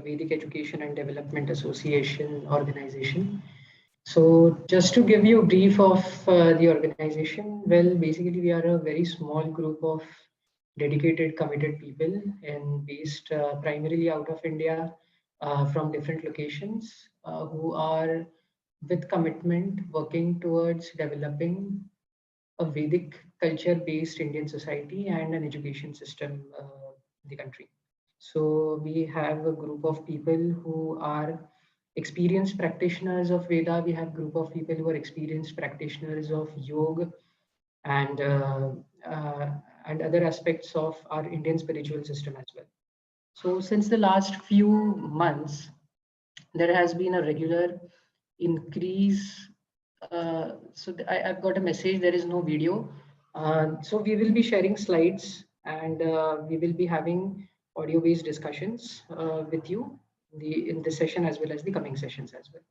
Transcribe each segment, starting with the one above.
Vedic Education and Development Association organization. So just to give you a brief of the organization, well, basically we are a very small group of dedicated, committed people and based primarily out of India from different locations who are with commitment working towards developing a Vedic culture-based Indian society and an education system in the country. So we have a group of people who are experienced practitioners of Veda. We have a group of people who are experienced practitioners of yoga and uh, uh, and other aspects of our Indian spiritual system as well. So since the last few months, there has been a regular increase. I've got a message, there is no video. So we will be sharing slides and we will be having audio-based discussions with you in this session as well as the coming sessions as well.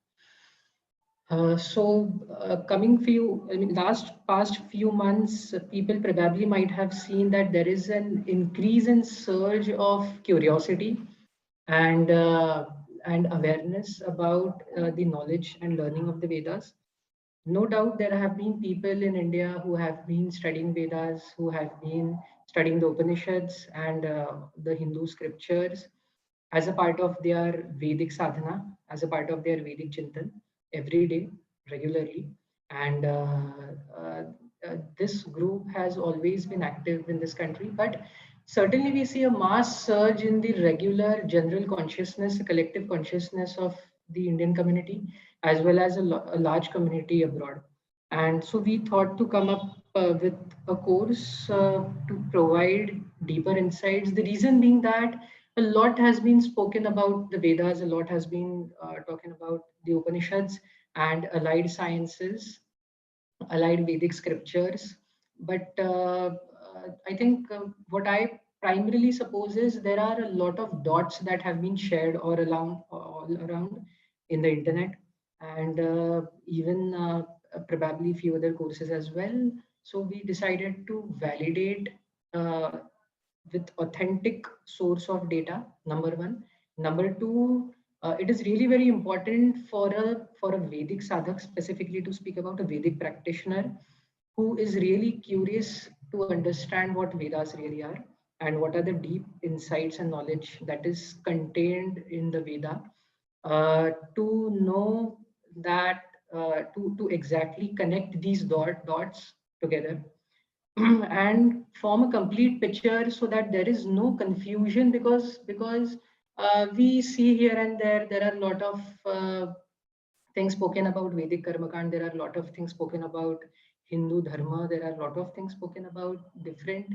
Last past few months, people probably might have seen that there is an increase in surge of curiosity and awareness about the knowledge and learning of the Vedas. No doubt there have been people in India who have been studying Vedas, who have been studying the Upanishads and the Hindu scriptures as a part of their Vedic sadhana, as a part of their Vedic Chintan every day, regularly. And uh, this group has always been active in this country, but certainly we see a mass surge in the regular general consciousness, the collective consciousness of the Indian community, as well as a large community abroad. And so we thought to come up with a course to provide deeper insights. The reason being that a lot has been spoken about the Vedas, a lot has been talking about the Upanishads and allied sciences, allied Vedic scriptures. But I think what I primarily suppose is there are a lot of dots that have been shared all around in the internet, and even probably a few other courses as well. So we decided to validate uh, with authentic source of data, number one. Number two, it is really very important for a Vedic sadhak, specifically to speak about a Vedic practitioner who is really curious to understand what Vedas really are and what are the deep insights and knowledge that is contained in the Veda, to know that to exactly connect these dots together and form a complete picture so that there is no confusion, because we see here and there are a lot of things spoken about Vedic Karmakand, there are a lot of things spoken about Hindu Dharma, there are a lot of things spoken about different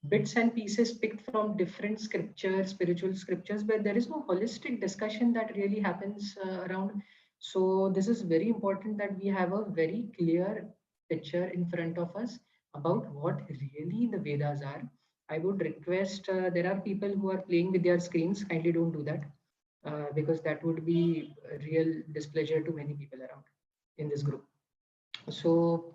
bits and pieces picked from different scriptures, spiritual scriptures, but there is no holistic discussion that really happens around. So this is very important that we have a very clear picture in front of us about what really the Vedas are. I would request, there are people who are playing with their screens, kindly don't do that, because that would be a real displeasure to many people around in this group. So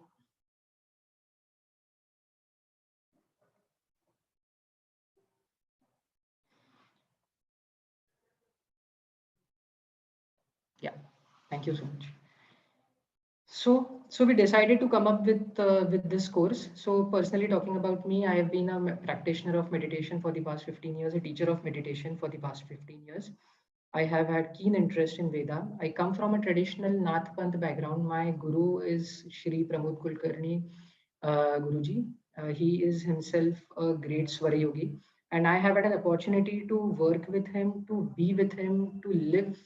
yeah, thank you so much. So we decided to come up with this course. So personally talking about me, I have been a practitioner of meditation for the past 15 years, a teacher of meditation for the past 15 years. I have had keen interest in Veda. I come from a traditional Nath Panth background. My guru is Shri Pramod Kulkarni Guruji. He is himself a great Swara Yogi. And I have had an opportunity to work with him, to be with him, to live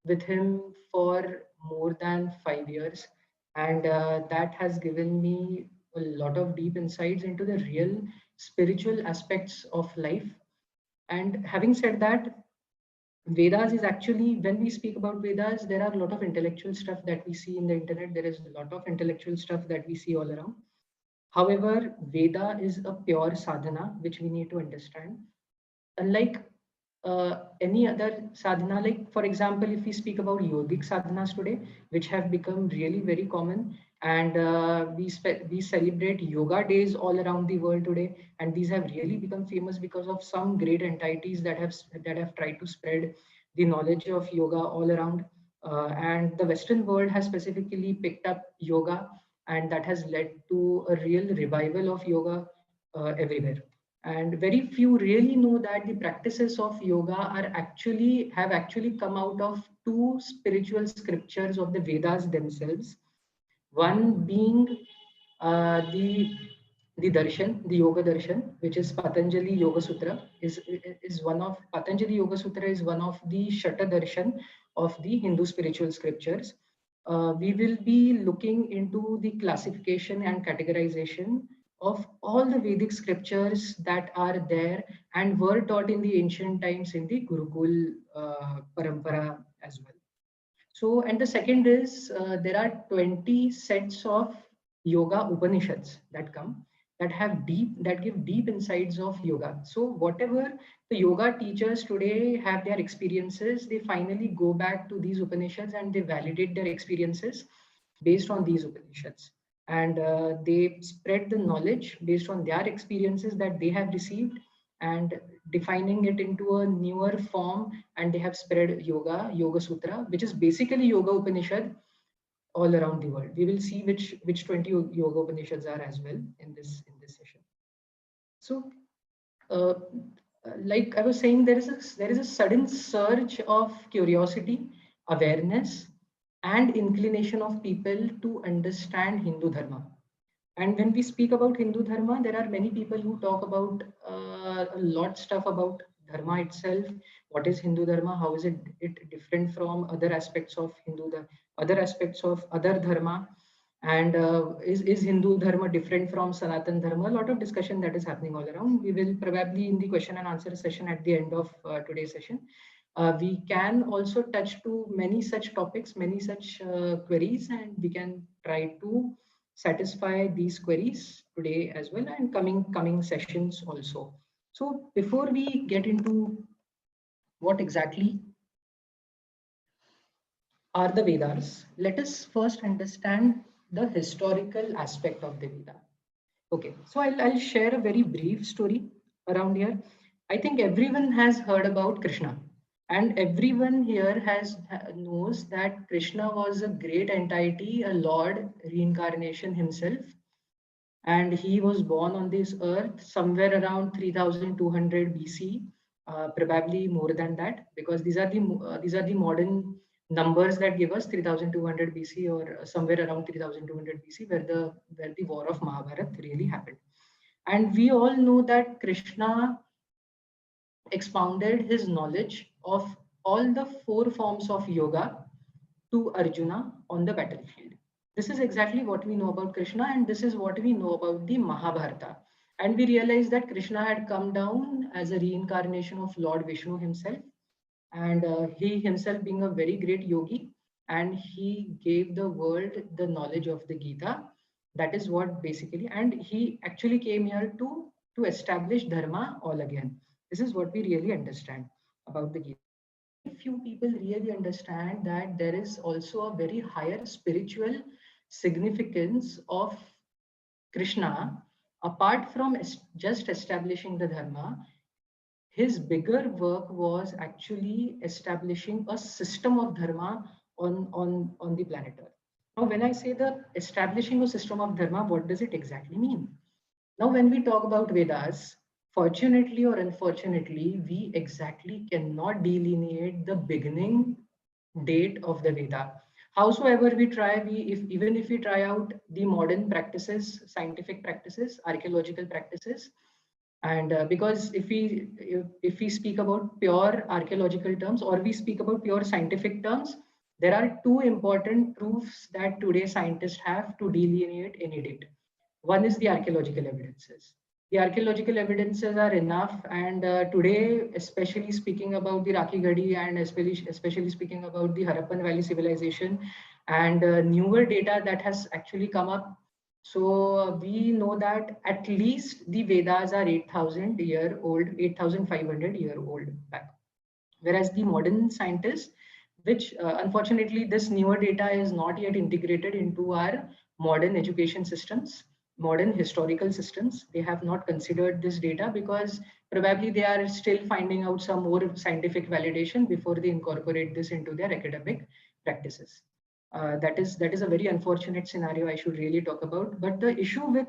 with him for more than 5 years. And that has given me a lot of deep insights into the real spiritual aspects of life. And having said that, Vedas is actually, when we speak about Vedas, there are a lot of intellectual stuff that we see in the internet. There is a lot of intellectual stuff that we see all around. However, Veda is a pure sadhana, which we need to understand. Unlike any other sadhana, like for example, if we speak about yogic sadhanas today, which have become really very common, and we celebrate yoga days all around the world today, and these have really become famous because of some great entities that have tried to spread the knowledge of yoga all around. And the Western world has specifically picked up yoga, and that has led to a real revival of yoga everywhere. And very few really know that the practices of yoga have actually come out of two spiritual scriptures of the Vedas themselves. One being the darshan, the yoga darshan, which is Patanjali Yoga Sutra, is one of Patanjali Yoga Sutra is one of the Shata darshan of the Hindu spiritual scriptures. We will be looking into the classification and categorization of all the Vedic scriptures that are there and were taught in the ancient times in the Gurukul parampara as well. So, and the second is there are 20 sets of yoga Upanishads that come that give deep insights of yoga. So, whatever the yoga teachers today have their experiences, they finally go back to these Upanishads and they validate their experiences based on these Upanishads. And they spread the knowledge based on their experiences that they have received and defining it into a newer form, and they have spread yoga sutra, which is basically yoga upanishad all around the world. We will see which 20 yoga upanishads are as well in this session. So uh, like I was saying, there is a sudden surge of curiosity, awareness, and inclination of people to understand Hindu dharma. And when we speak about Hindu Dharma, there are many people who talk about a lot stuff about Dharma itself. What is Hindu Dharma? How is it different from other aspects of other aspects of other Dharma? And is Hindu Dharma different from Sanatan Dharma? A lot of discussion that is happening all around. We will probably in the question and answer session at the end of today's session. We can also touch to many such topics, many such queries, and we can try to satisfy these queries today as well and coming sessions also. So before we get into what exactly are the Vedas, let us first understand the historical aspect of the Veda. Okay, so I'll share a very brief story around here. I think everyone has heard about Krishna, and everyone here knows that Krishna was a great entity, a Lord reincarnation himself, and he was born on this earth somewhere around 3200 BC, probably more than that, because these are the modern numbers that give us 3200 BC or somewhere around 3200 BC, where the war of Mahabharat really happened. And we all know that Krishna expounded his knowledge of all the four forms of yoga to Arjuna on the battlefield. This is exactly what we know about Krishna, and this is what we know about the Mahabharata. And we realize that Krishna had come down as a reincarnation of Lord Vishnu himself, and he himself being a very great yogi, and he gave the world the knowledge of the Gita. That is what basically, and he actually came here to establish dharma all again. This is what we really understand about the Gita. And very few people really understand that there is also a very higher spiritual significance of Krishna apart from just establishing the dharma. His bigger work was actually establishing a system of dharma on the planet Earth. Now, when I say the establishing a system of dharma, what does it exactly mean? Now, when we talk about Vedas, fortunately or unfortunately, we exactly cannot delineate the beginning date of the Veda. Howsoever we try, even if we try out the modern practices, scientific practices, archaeological practices, and because if we speak about pure archaeological terms or we speak about pure scientific terms, there are two important proofs that today scientists have to delineate any date. One is the archaeological evidences. The archaeological evidences are enough, and today, especially speaking about the Rakhi Gadi and especially speaking about the Harappan Valley civilization and newer data that has actually come up, so we know that at least the Vedas are 8,500 year old back. Whereas the modern scientists, which unfortunately this newer data is not yet integrated into our modern education systems. modern historical systems. They have not considered this data because probably they are still finding out some more scientific validation before they incorporate this into their academic practices. That is a very unfortunate scenario I should really talk about. But the issue with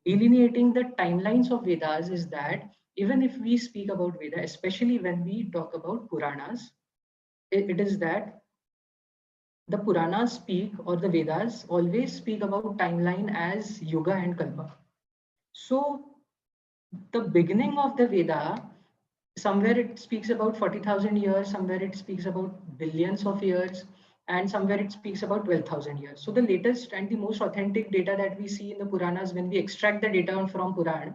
delineating the timelines of Vedas is that even if we speak about Veda, especially when we talk about Puranas, it is that the Puranas speak, or the Vedas always speak about timeline as Yuga and Kalpa. So the beginning of the Veda, somewhere it speaks about 40,000 years, somewhere it speaks about billions of years, and somewhere it speaks about 12,000 years. So the latest and the most authentic data that we see in the Puranas, when we extract the data from Puran,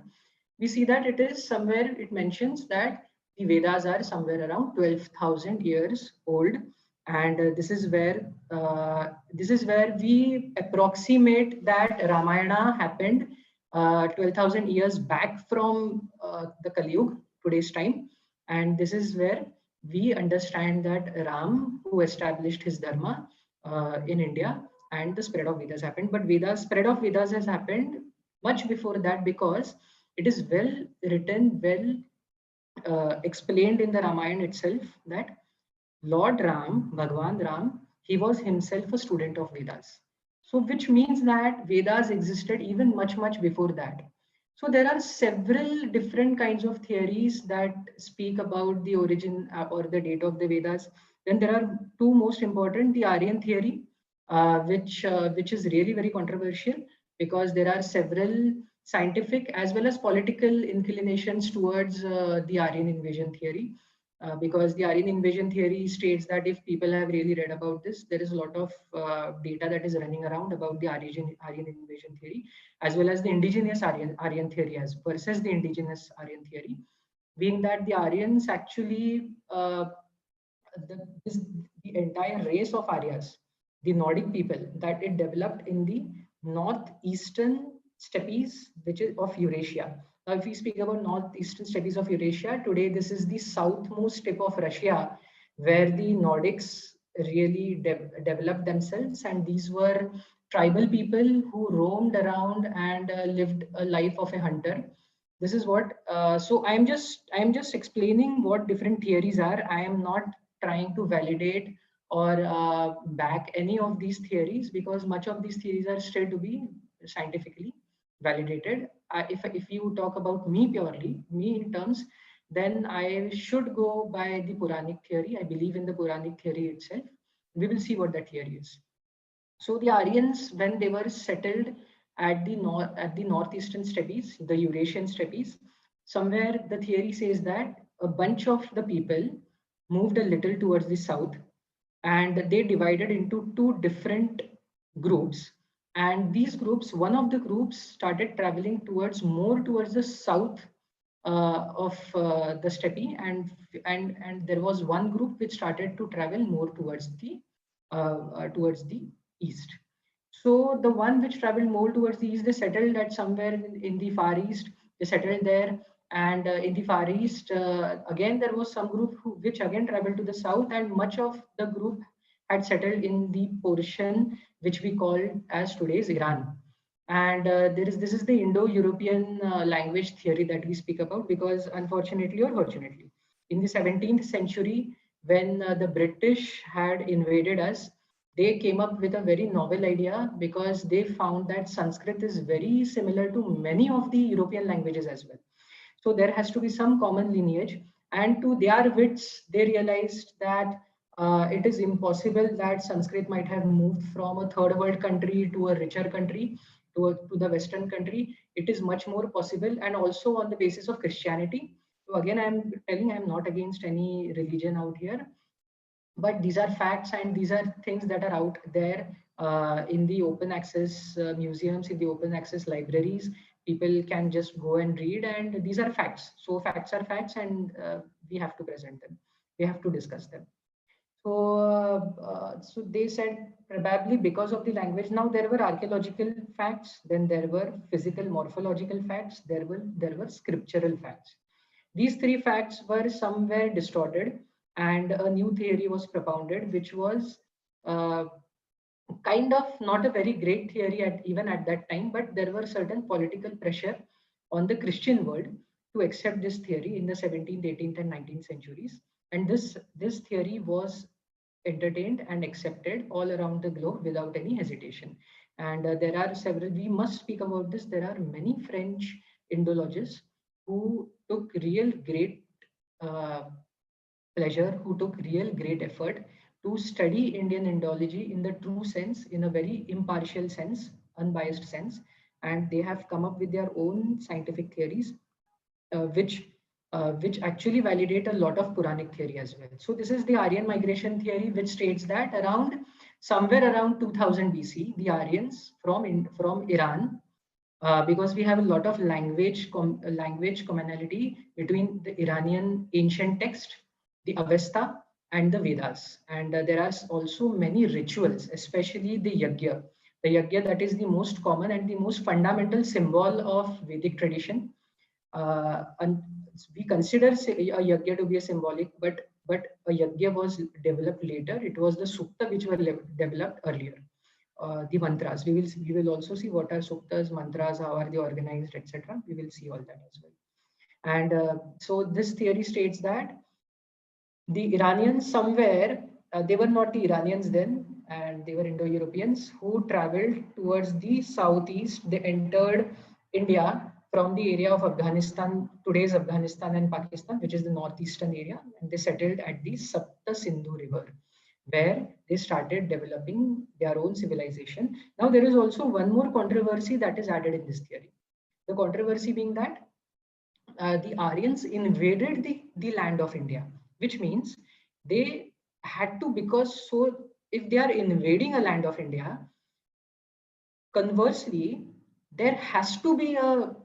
we see that it is somewhere, it mentions that the Vedas are somewhere around 12,000 years old. And this is where we approximate that Ramayana happened 12,000 years back from the Kali Yuga, today's time. And this is where we understand that Ram, who established his dharma in India, and the spread of Vedas happened. But spread of Vedas has happened much before that, because it is well written, well explained in the Ramayana itself, that Lord Ram, Bhagwan Ram, he was himself a student of Vedas. So, which means that Vedas existed even much, much before that. So, there are several different kinds of theories that speak about the origin or the date of the Vedas. Then there are two most important: the Aryan theory, which is really very controversial, because there are several scientific as well as political inclinations towards the Aryan invasion theory. Because the Aryan invasion theory states that if people have really read about this, there is a lot of data that is running around about the Aryan invasion theory, as well as the indigenous Aryan theory as versus the indigenous Aryan theory, being that the Aryans actually, the entire race of Aryas, the Nordic people, that it developed in the northeastern steppes, which is of Eurasia. Now, if we speak about northeastern steppes of Eurasia, today this is the southmost tip of Russia, where the Nordics really developed themselves, and these were tribal people who roamed around and lived a life of a hunter. This is what. So I'm just explaining what different theories are. I am not trying to validate or back any of these theories, because much of these theories are still to be scientifically validated. If you talk about me purely, me in terms, then I should go by the Puranic theory. I believe in the Puranic theory itself. We will see what that theory is. So the Aryans, when they were settled at the northeastern steppes, the Eurasian steppes, somewhere the theory says that a bunch of the people moved a little towards the south, and they divided into two different groups. And these groups, one of the groups started traveling more towards the south of the steppe, and there was one group which started to travel more towards the east. So the one which traveled more towards the east, they settled at somewhere in the far east. They settled there, and in the far east, again there was some group which again traveled to the south, and much of the group had settled in the portion which we call as today's Iran. And this is the Indo-European language theory that we speak about, because unfortunately or fortunately, in the 17th century, when the British had invaded us, they came up with a very novel idea, because they found that Sanskrit is very similar to many of the European languages as well. So there has to be some common lineage. And to their wits, they realized that it is impossible that Sanskrit might have moved from a third world country to a richer country, to the Western country. It is much more possible, and also on the basis of Christianity. So again, I'm telling, I'm not against any religion out here, but these are facts, and these are things that are out there in the open access museums, in the open access libraries. People can just go and read, and these are facts. So facts are facts, and we have to present them, we have to discuss them. So they said probably because of the language. Now there were archaeological facts, then there were physical morphological facts, there were scriptural facts. These three facts were somewhere distorted, and a new theory was propounded, which was uh, kind of not a very great theory even at that time, but there were certain political pressure on the Christian world to accept this theory in the 17th, 18th, and 19th centuries. And this theory was entertained and accepted all around the globe without any hesitation. And there are several, we must speak about this. There are many French Indologists who took real great uh, pleasure, who took real great effort to study Indian Indology in the true sense, in a very impartial sense, unbiased sense. And they have come up with their own scientific theories, uh, which which actually validate a lot of Puranic theory as well. So this is the Aryan migration theory, which states that somewhere around 2000 BC, the Aryans from Iran, because we have a lot of language commonality between the Iranian ancient text, the Avesta, and the Vedas. And there are also many rituals, especially the yajna. The yajna, that is the most common and the most fundamental symbol of Vedic tradition. And we consider a yajna to be a symbolic, but a yajna was developed later. It was the sukta which were developed earlier. The mantras. We will also see what are suktas, mantras, how are they organized, etc. We will see all that as well. And so this theory states that the Iranians somewhere, they were not the Iranians then, and they were Indo-Europeans who traveled towards the southeast. They entered India from the area of Afghanistan, today's Afghanistan and Pakistan, which is the northeastern area, and they settled at the Sapta Sindhu River, where they started developing their own civilization. Now, there is also one more controversy that is added in this theory. The controversy being that the Aryans invaded the land of India, which means they had to, because so if they are invading a land of India, conversely, there has to be a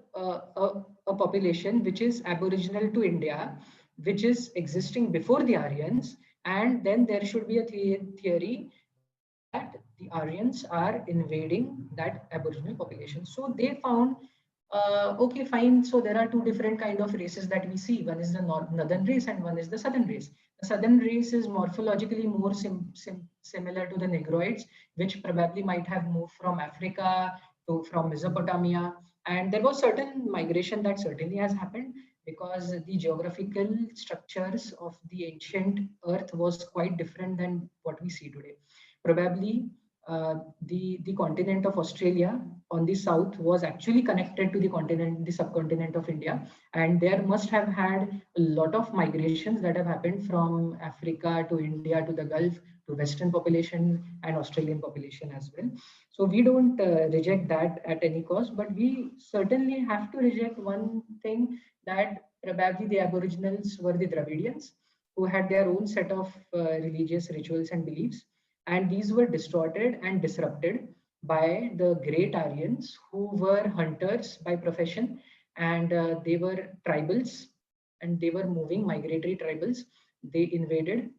population which is aboriginal to India, which is existing before the Aryans, and then there should be a theory that the Aryans are invading that aboriginal population. So they found, okay, fine. So there are two different kind of races that we see. One is the northern race and one is the southern race. The southern race is morphologically more similar to the Negroids, which probably might have moved from Africa to from Mesopotamia. And there was certain migration that certainly has happened because the geographical structures of the ancient earth was quite different than what we see today. Probably the continent of Australia on the south was actually connected to the subcontinent of India, and there must have had a lot of migrations that have happened from Africa to India to the Gulf to Western population and Australian population as well. So we don't reject that at any cost, but we certainly have to reject one thing, that probably the Aboriginals were the Dravidians who had their own set of religious rituals and beliefs, and these were distorted and disrupted by the great Aryans who were hunters by profession, and they were tribals, and they were moving migratory tribals. They invaded,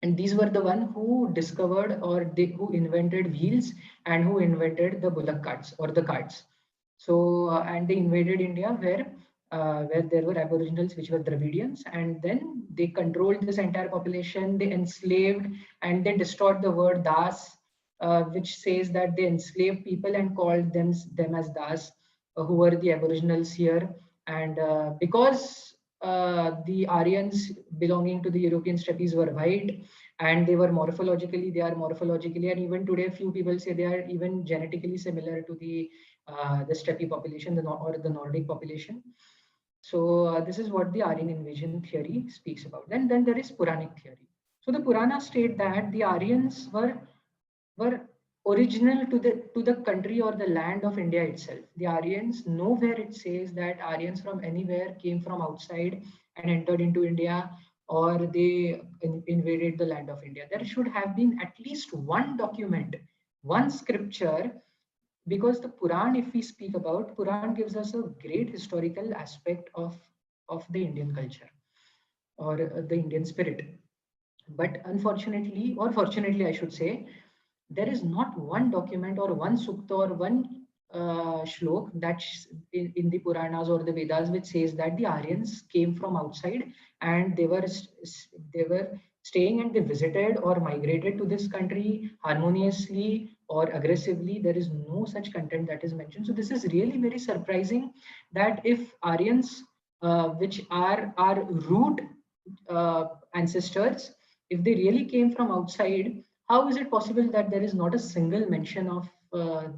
and these were the one who discovered, or who invented wheels, and who invented the bullock carts or the carts. So and they invaded India where there were aboriginals which were Dravidians, and then they controlled this entire population. They enslaved, and they distort the word das, which says that they enslaved people and called them as das, who were the aboriginals here. And because the Aryans belonging to the European steppes were white, and they are morphologically, and even today few people say they are even genetically similar to the steppe population, or the Nordic population. So this is what the Aryan invasion theory speaks about. Then there is Puranic theory. So the Puranas state that the Aryans were original to the country or the land of India itself. The Aryans, nowhere it says that Aryans from anywhere came from outside and entered into India, or they invaded the land of India. There should have been at least one document, one scripture, because the Puran, if we speak about, Puran gives us a great historical aspect of the Indian culture, or the Indian spirit. But unfortunately, or fortunately I should say, there is not one document or one sukta or one shlok that's in the Puranas or the Vedas which says that the Aryans came from outside, and they were staying and they visited or migrated to this country harmoniously or aggressively. There is no such content that is mentioned. So this is really very surprising that if Aryans, which are our root ancestors, if they really came from outside, how is it possible that there is not a single mention of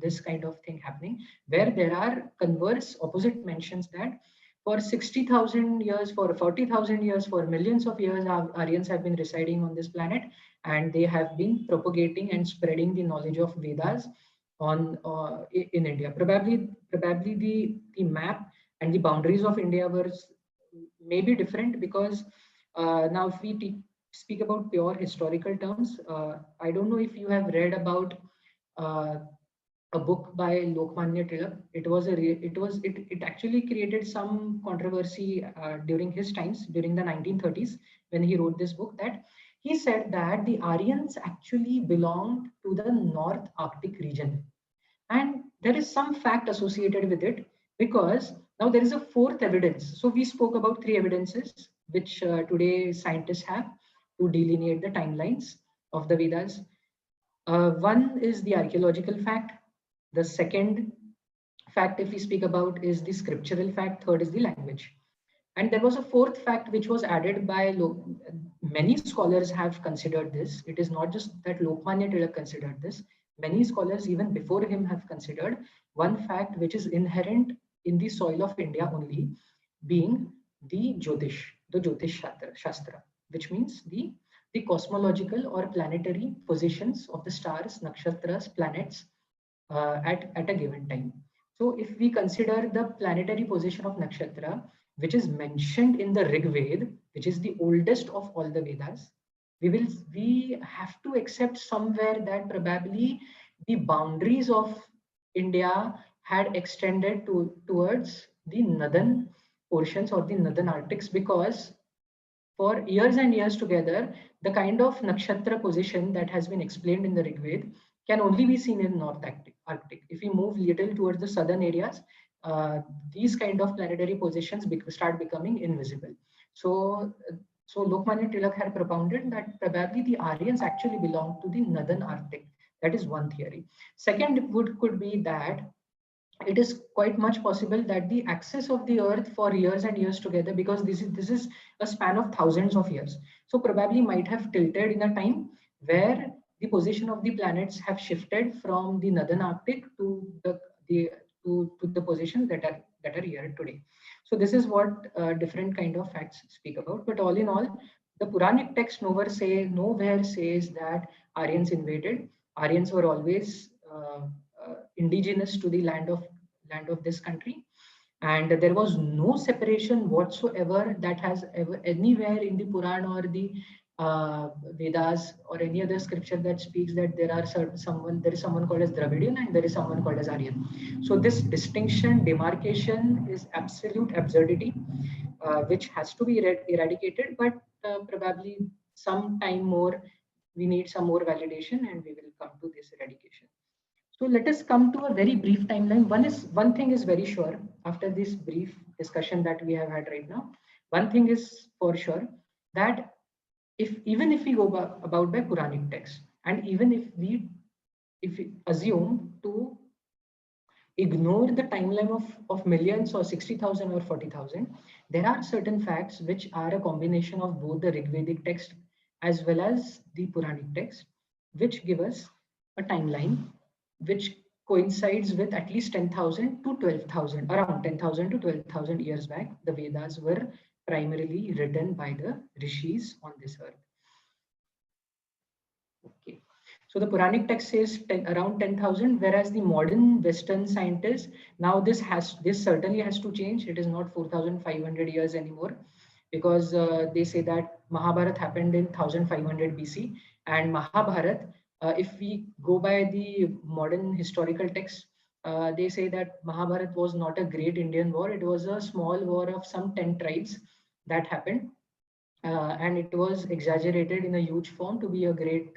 this kind of thing happening, where there are converse opposite mentions that for 60,000 years, for 40,000 years, for millions of years, Aryans have been residing on this planet, and they have been propagating and spreading the knowledge of Vedas in India. Probably the map and the boundaries of India were maybe different, because now if we speak about pure historical terms, I don't know if you have read about uh, a book by Lokmanya Tilak. It actually created some controversy during his times, during the 1930s, when he wrote this book. That he said that the Aryans actually belonged to the North Arctic region, and there is some fact associated with it, because now there is a fourth evidence. So we spoke about three evidences which today scientists have to delineate the timelines of the Vedas. One is the archaeological fact. The second fact, if we speak about, is the scriptural fact. Third is the language. And there was a fourth fact which was added by many scholars have considered this. It is not just that Lokmanya Tilak considered this. Many scholars even before him have considered one fact which is inherent in the soil of India only, being the Jyotish Shastra, which means the cosmological or planetary positions of the stars, nakshatras, planets at a given time. So if we consider the planetary position of nakshatra, which is mentioned in the Rig Veda, which is the oldest of all the Vedas, we have to accept somewhere that probably the boundaries of India had extended towards the northern portions or the northern Arctics, because for years and years together, the kind of nakshatra position that has been explained in the Rig Veda can only be seen in North Arctic. If we move little towards the southern areas, these kind of planetary positions start becoming invisible. So, so Lokmanya Tilak had propounded that probably the Aryans actually belong to the northern Arctic. That is one theory. Second could be that it is quite much possible that the axis of the earth for years and years together, because this is a span of thousands of years, so probably might have tilted in a time where the position of the planets have shifted from the northern Arctic to the to the positions that are here today. So this is what different kind of facts speak about. But all in all, the Puranic text nowhere says that Aryans invaded. Aryans were always indigenous to the land of this country, and there was no separation whatsoever that has ever anywhere in the Puran or the Vedas or any other scripture that speaks that there is someone called as Dravidian and there is someone called as Aryan. So this distinction, demarcation is absolute absurdity, which has to be eradicated. But probably some time more, we need some more validation, and we will come to this eradication. So let us come to a very brief timeline. One thing is very sure after this brief discussion that we have had right now. One thing is for sure, that even if we go about by Puranic text, and even if we assume to ignore the timeline of millions or 60,000 or 40,000, there are certain facts which are a combination of both the Rigvedic text as well as the Puranic text, which give us a timeline which coincides with at least 10,000 to 12,000, around 10,000 to 12,000 years back. The Vedas were primarily written by the rishis on this earth. Okay. So the Puranic text says around 10,000, whereas the modern Western scientists, now this certainly has to change. It is not 4,500 years anymore, because they say that Mahabharat happened in 1500 BC, and Mahabharat, if we go by the modern historical text, they say that Mahabharat was not a great Indian war. It was a small war of some 10 tribes that happened, and it was exaggerated in a huge form to be a great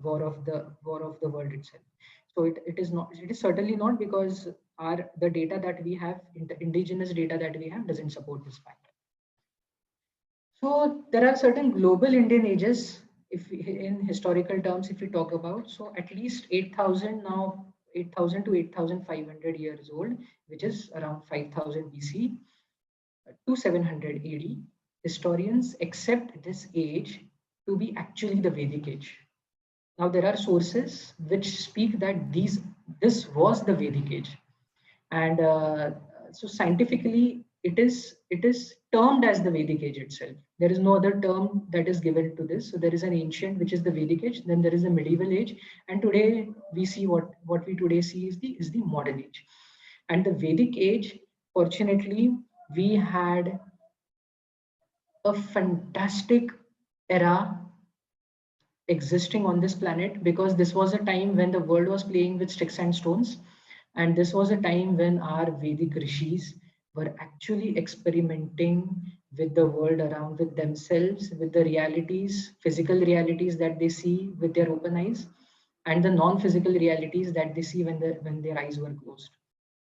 war of the world itself. So it is not. It is certainly not, because the data that we have, indigenous data that we have, doesn't support this fact. So there are certain global Indian ages, if in historical terms, if we talk about, so at least 8,000 now, 8,000 to 8,500 years old, which is around 5,000 BC to 700 AD. Historians accept this age to be actually the Vedic age. Now there are sources which speak that this was the Vedic age, and so scientifically it is termed as the Vedic age itself. There is no other term that is given to this. So there is an ancient, which is the Vedic age, then there is a medieval age, and today we see what we today see is the modern age. And the Vedic age, fortunately, we had a fantastic era existing on this planet, because this was a time when the world was playing with sticks and stones, and this was a time when our Vedic rishis were actually experimenting with the world around, with themselves, with the realities, physical realities that they see with their open eyes, and the non-physical realities that they see when their eyes were closed.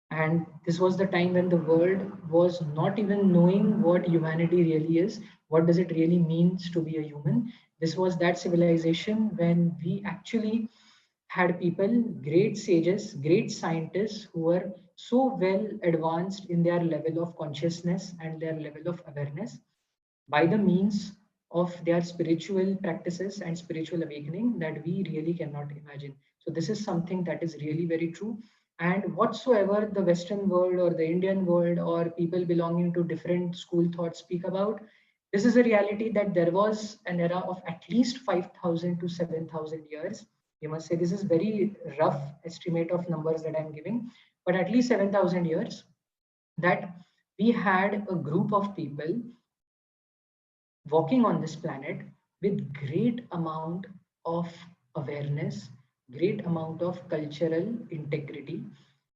And this was the time when the world was not even knowing what humanity really is, what does it really means to be a human. This was that civilization when we actually had people, great sages, great scientists, who were so well advanced in their level of consciousness and their level of awareness, by the means of their spiritual practices and spiritual awakening, that we really cannot imagine. So this is something that is really very true. And whatsoever the Western world or the Indian world or people belonging to different school thoughts speak about, this is a reality, that there was an era of at least 5,000 to 7,000 years. You must say this is very rough estimate of numbers that I'm giving, but at least 7,000 years, that we had a group of people walking on this planet with great amount of awareness, great amount of cultural integrity.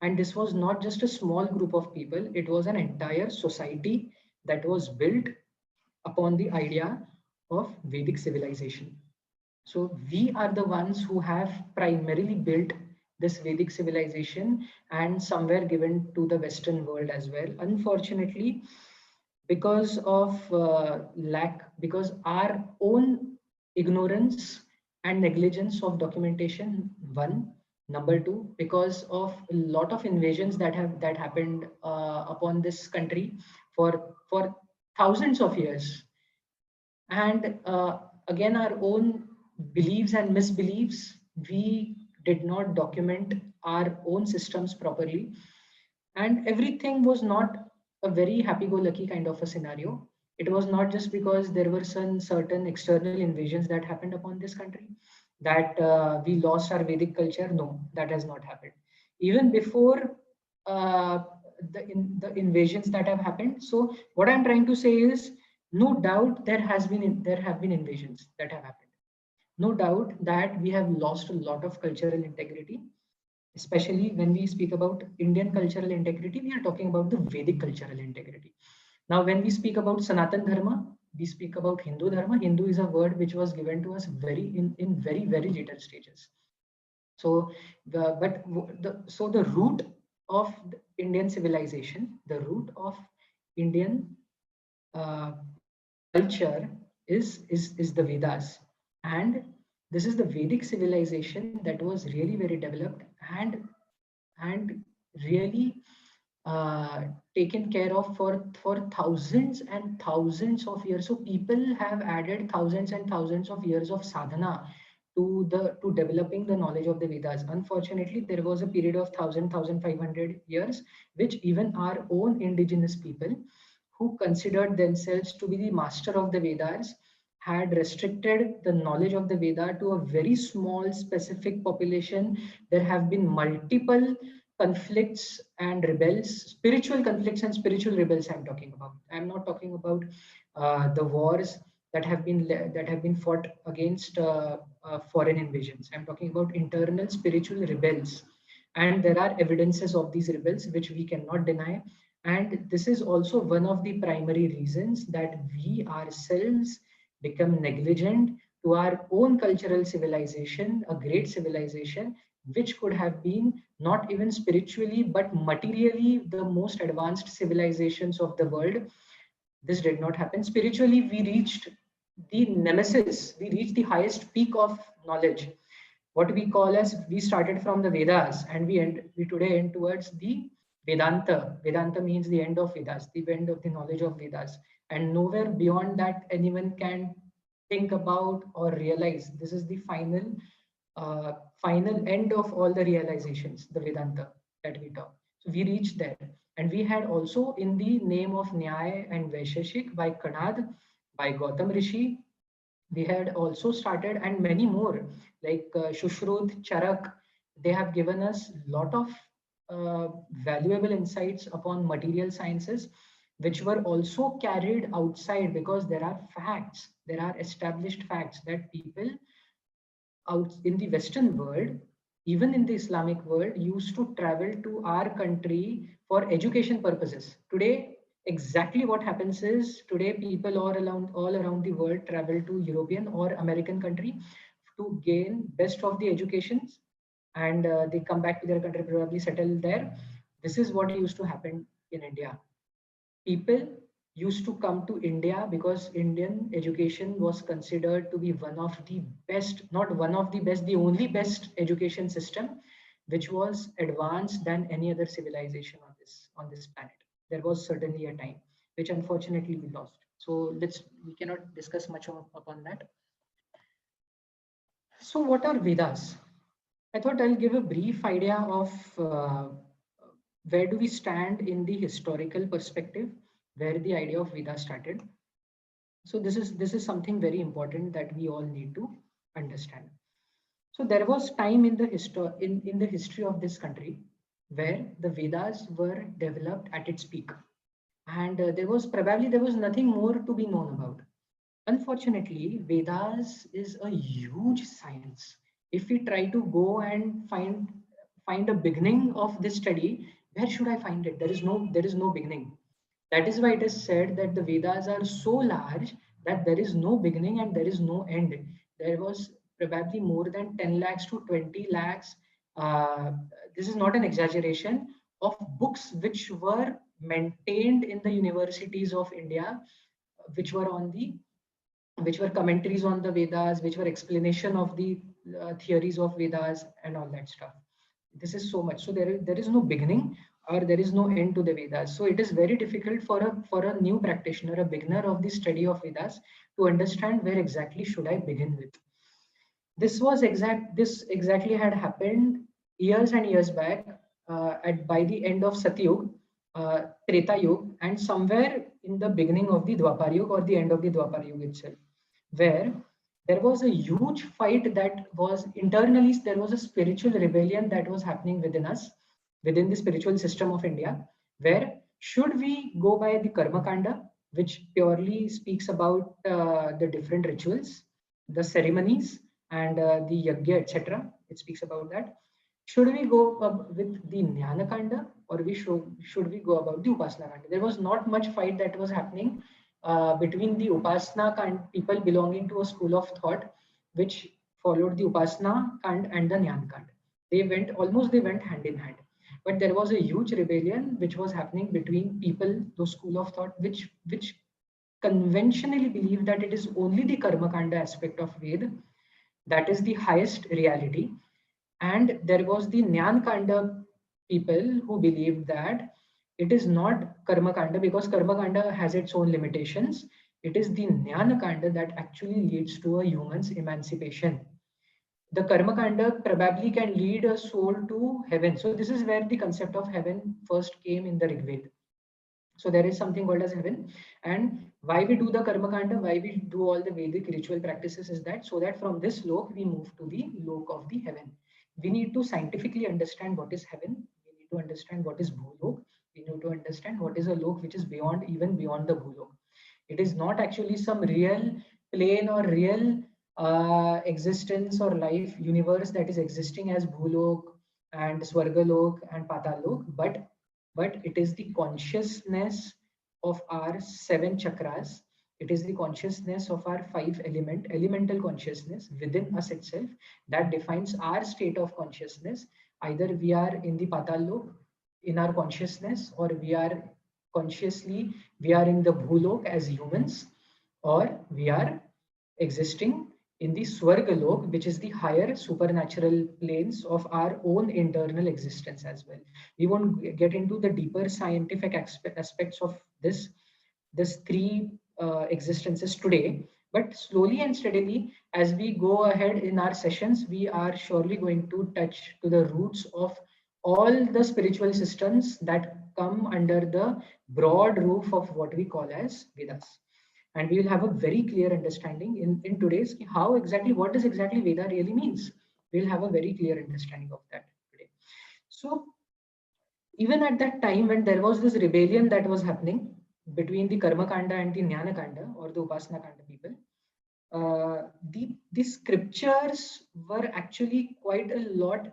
And this was not just a small group of people, it was an entire society that was built upon the idea of Vedic civilization. So we are the ones who have primarily built this Vedic civilization, and somewhere given to the Western world as well. Unfortunately, because of because our own ignorance and negligence of documentation, one. Number two, because of a lot of invasions that happened upon this country for thousands of years, and again our own beliefs and misbeliefs, we did not document our own systems properly, and everything was not a very happy-go-lucky kind of a scenario. It was not just because there were some certain external invasions that happened upon this country that we lost our Vedic culture. No, that has not happened. Even before uh, the invasions that have happened. So what I'm trying to say is, no doubt there have been invasions that have happened. No doubt that we have lost a lot of cultural integrity, especially when we speak about Indian cultural integrity. We are talking about the Vedic cultural integrity. Now, when we speak about Sanatan Dharma, we speak about Hindu Dharma. Hindu is a word which was given to us in very, very later stages. So, the root of the Indian civilization, the root of Indian uh, culture is the Vedas, and this is the Vedic civilization that was really very developed and really uh, taken care of for thousands and thousands of years. So people have added thousands and thousands of years of sadhana to developing the knowledge of the Vedas. Unfortunately, there was a period of 1,500 years, which even our own indigenous people, who considered themselves to be the master of the Vedas, had restricted the knowledge of the Veda to a very small specific population. There have been multiple conflicts and rebels, spiritual conflicts and spiritual rebels. I'm talking about. I'm not talking about the wars that have been fought against foreign invasions. I'm talking about internal spiritual rebels, and there are evidences of these rebels which we cannot deny. And this is also one of the primary reasons that we ourselves become negligent to our own cultural civilization, a great civilization, which could have been not even spiritually but materially the most advanced civilizations of the world. This did not happen. Spiritually, we reached the nemesis, we reached the highest peak of knowledge. What we call as, we started from the Vedas and we today end towards the Vedanta. Vedanta means the end of Vedas, the end of the knowledge of Vedas. And nowhere beyond that anyone can think about or realize. This is the final end of all the realizations, the Vedanta that we talk. So we reached there. And we had also, in the name of Nyaya and Vaisheshik by Kanad, by Gautam Rishi, we had also started, and many more like Shushrut, Charak. They have given us a lot of valuable insights upon material sciences, which were also carried outside, because there are facts, there are established facts that people out in the Western world, even in the Islamic world, used to travel to our country for education purposes. Today, exactly what happens is, today people all around the world travel to European or American country to gain best of the educations, and they come back to their country, probably settle there. This is what used to happen in India. People used to come to India because Indian education was considered to be one of the best, not one of the best, the only best education system, which was advanced than any other civilization on this planet. There was certainly a time which unfortunately we lost. So we cannot discuss much upon that. So what are Vedas? I thought I'll give a brief idea of where do we stand in the historical perspective, where the idea of Veda started. So this is something very important that we all need to understand. So there was time in the history of this country where the Vedas were developed at its peak, and there was nothing more to be known about. Unfortunately, Vedas is a huge science. If we try to go and find a beginning of this study, where should I find it? There is no beginning. That is why it is said that the Vedas are so large that there is no beginning and there is no end. There was probably more than 10 lakhs to 20 lakhs. Uh, this is not an exaggeration, of books which were maintained in the universities of India, which were on the which were commentaries on the Vedas, which were explanation of the theories of Vedas and all that stuff. This is so much. So there is no beginning or there is no end to the Vedas. So it is very difficult for a new practitioner, a beginner of the study of Vedas, to understand where exactly should I begin with. This exactly had happened years and years back, at by the end of Satyug, Treta Yug, and somewhere in the beginning of the Dwapar Yug or the end of the Dwapar Yug itself, where there was a huge fight that was internally, there was a spiritual rebellion that was happening within us, within the spiritual system of India, where should we go by the Karma Kanda, which purely speaks about the different rituals, the ceremonies, and the yagya, etc. It speaks about that. Should we go with the Jnana Kanda, or should we go about the Upasana Kanda? There was not much fight that was happening between the Upasana Kand people belonging to a school of thought which followed the Upasana Kand and the Jnana Kand. They went hand in hand. But there was a huge rebellion which was happening between people, those school of thought, which conventionally believe that it is only the Karma Kanda aspect of Ved that is the highest reality. And there was the Jnana Kanda people who believed that it is not Karma Kanda, because Karma Kanda has its own limitations. It is the Jnana Kanda that actually leads to a human's emancipation. The Karma Kanda probably can lead a soul to heaven. So this is where the concept of heaven first came in the Rig Veda. So there is something called as heaven. And why we do the Karma Kanda, why we do all the Vedic ritual practices is that so that from this lok we move to the lok of the heaven. We need to scientifically understand what is heaven. We need to understand what is Bhulok. We need to understand what is a lok which is beyond, even beyond the Bhulok. It is not actually some real plane or real existence or life universe that is existing as Bhulok and Swargalok and Patalok, but it is the consciousness of our seven chakras. It is the consciousness of our elemental consciousness within us itself that defines our state of consciousness. Either we are in the Patal Lok in our consciousness, or we are consciously we are in the bhulok as humans, or we are existing in the Swargalok, which is the higher supernatural planes of our own internal existence as well. We won't get into the deeper scientific aspects of this three existences today, but slowly and steadily, as we go ahead in our sessions, we are surely going to touch to the roots of all the spiritual systems that come under the broad roof of what we call as Vedas. And we will have a very clear understanding in today's how exactly what does exactly Veda really means. We'll have a very clear understanding of that today. So even at that time when there was this rebellion that was happening between the Karma Kanda and the Jnana Kanda or the Upasana Kanda people, the scriptures were actually quite a lot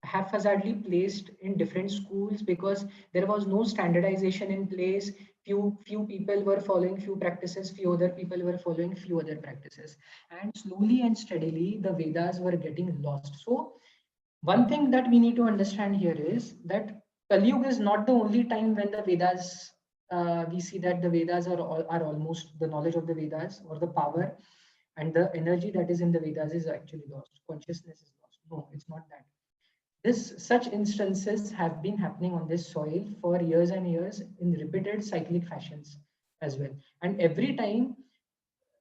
haphazardly placed in different schools because there was no standardization in place. Few people were following few practices, few other people were following few other practices, and slowly and steadily the Vedas were getting lost. So one thing that we need to understand here is that Kali Yuga is not the only time when the Vedas, we see that the Vedas are almost the knowledge of the Vedas or the power and the energy that is in the Vedas is actually lost. Consciousness is lost. No, it's not that. Such instances have been happening on this soil for years and years in repeated cyclic fashions as well. And every time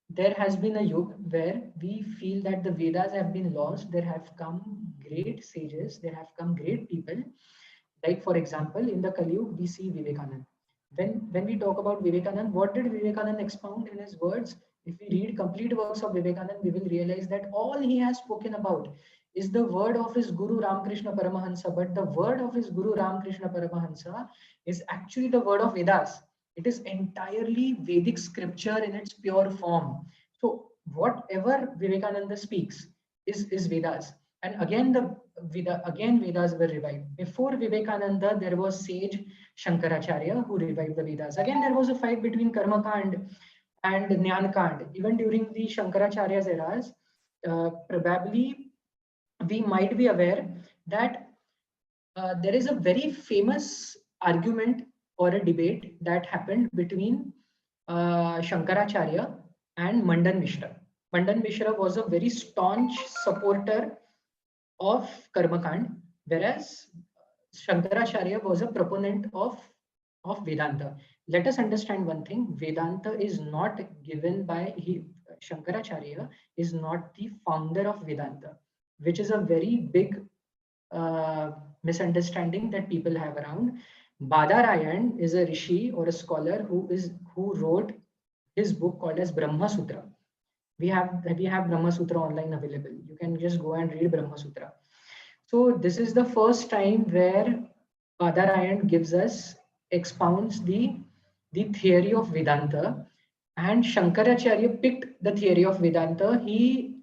there has been a yug where we feel that the Vedas have been lost, there have come great sages, there have come great people. Like for example, in the Kali Yuga, we see Vivekananda. When we talk about Vivekananda, what did Vivekananda expound in his words? If we read complete works of Vivekananda, we will realize that all he has spoken about is the word of his Guru Ramakrishna Paramahansa. But the word of his Guru Ramakrishna Paramahansa is actually the word of Vedas. It is entirely Vedic scripture in its pure form. So whatever Vivekananda speaks is Vedas. And again, Vedas were revived. Before Vivekananda, there was sage Shankaracharya who revived the Vedas. Again, there was a fight between Karma Kand and Jnana Kand. Even during the Shankaracharya's eras, probably we might be aware that there is a very famous argument or a debate that happened between Shankaracharya and Mandan Mishra. Mandan Mishra was a very staunch supporter of Karmakand, whereas Shankaracharya was a proponent of Vedanta. Let us understand one thing: Vedanta is not given by Shankaracharya is not the founder of Vedanta, which is a very big misunderstanding that people have around. Badarayan is a rishi or a scholar who wrote his book called as Brahma Sutra. We have Brahma Sutra online available. You can just go and read Brahma Sutra. So this is the first time where Badarayan gives us expounds the theory of Vedanta, and Shankaracharya picked the theory of Vedanta. He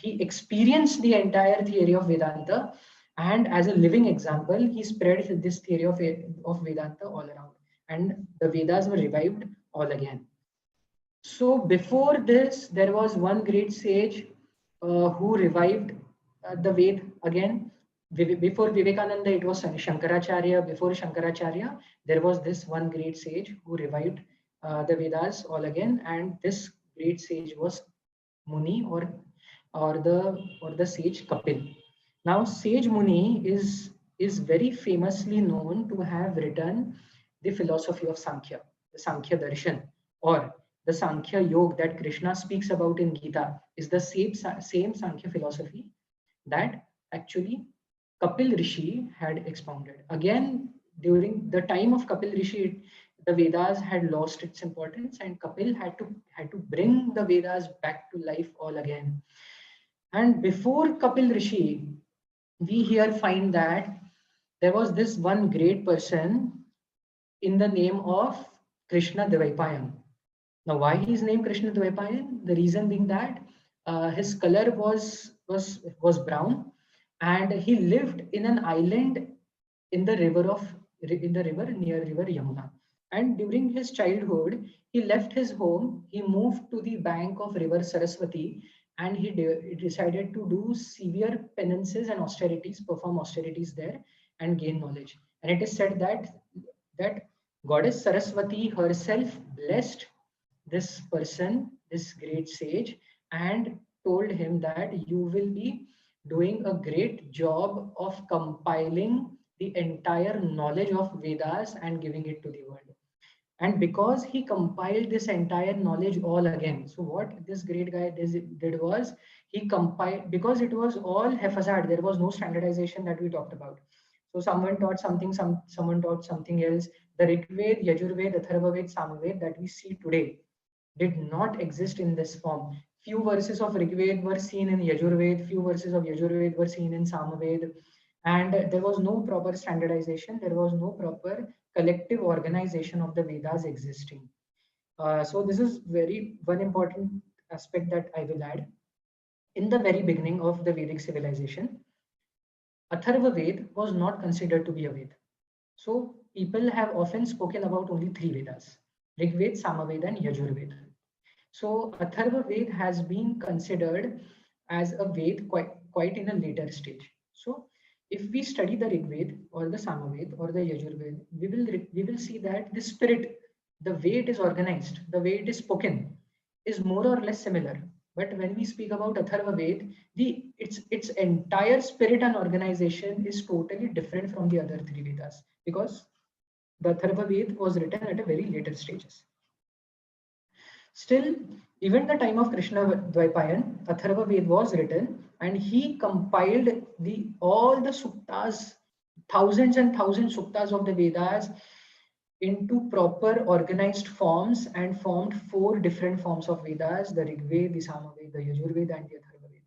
experienced the entire theory of Vedanta, and as a living example, he spread this theory of Vedanta all around, and the Vedas were revived all again. So before this, there was one great sage who revived the Ved again. Before Vivekananda, it was Shankaracharya. Before Shankaracharya, there was this one great sage who revived the Vedas all again, and this great sage was Muni or the sage Kapil. Now, Sage Muni is very famously known to have written the philosophy of Sankhya, the Sankhya Darshan, or the Sankhya Yoga that Krishna speaks about in Gita is the same Sankhya philosophy that actually Kapil Rishi had expounded. Again, during the time of Kapil Rishi, the Vedas had lost its importance, and Kapil had to bring the Vedas back to life all again. And before Kapil Rishi, we here find that there was this one great person in the name of Krishna Dvaipayan. Now, why he is named Krishna Dvaipayan? The reason being that his color was brown, and he lived in an island in the river near river Yamuna. And during his childhood, he left his home. He moved to the bank of river Saraswati, and he decided to do severe penances and austerities, perform austerities there, and gain knowledge. And it is said that Goddess Saraswati herself blessed this person, this great sage, and told him that you will be doing a great job of compiling the entire knowledge of Vedas and giving it to the world. And because he compiled this entire knowledge all again, so what this great guy did was he compiled, because it was all haphazard, there was no standardization that we talked about. So someone taught something, someone taught something else. The Rigved, Yajurved, Atharvaved, Samaved that we see today did not exist in this form. Few verses of Rigved were seen in Yajurved, few verses of Yajurved were seen in Samaved, and there was no proper standardization, there was no proper collective organization of the Vedas existing. So this is very one important aspect that I will add. In the very beginning of the Vedic civilization, Atharva Ved was not considered to be a Ved. So people have often spoken about only three Vedas: Rig Ved, Samaved, and Yajurved. So Atharva Ved has been considered as a Ved quite in a later stage. So if we study the Rig Ved or the Samaved or the Yajurved, we will see that the spirit, the way it is organized, the way it is spoken, is more or less similar. But when we speak about Atharva Ved, its entire spirit and organization is totally different from the other three Vedas, because the Atharva Ved was written at a very later stages. Still, even the time of Krishna Dvaipayan, Atharva Ved was written, and he compiled all the suktas, thousands and thousands suktas of the Vedas into proper organized forms, and formed four different forms of Vedas: the Rig Veda, the Samaveda, the Yajurveda, and the Atharva Veda.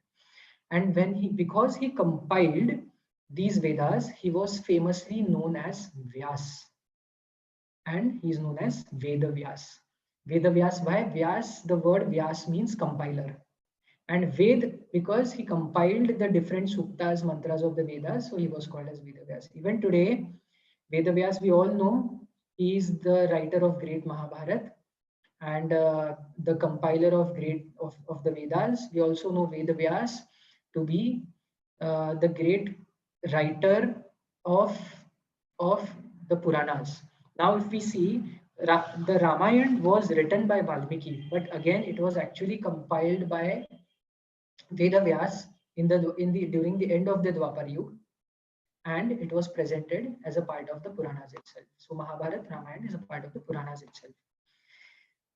And because he compiled these Vedas, he was famously known as Vyas, and he is known as Veda Vyas. Veda Vyas, why? Vyas, the word Vyas means compiler. And Ved, because he compiled the different suktas, mantras of the Vedas, so he was called as Veda Vyas. Even today, Veda Vyas, we all know, he is the writer of great Mahabharata and the compiler of the Vedas. We also know Veda Vyas to be the great writer of of the Puranas. Now, if we see, the Ramayana was written by Valmiki, but again, it was actually compiled by Veda Vyas during the end of the Dwapar Yuga, and it was presented as a part of the Puranas itself. So Mahabharata, Ramayana is a part of the Puranas itself.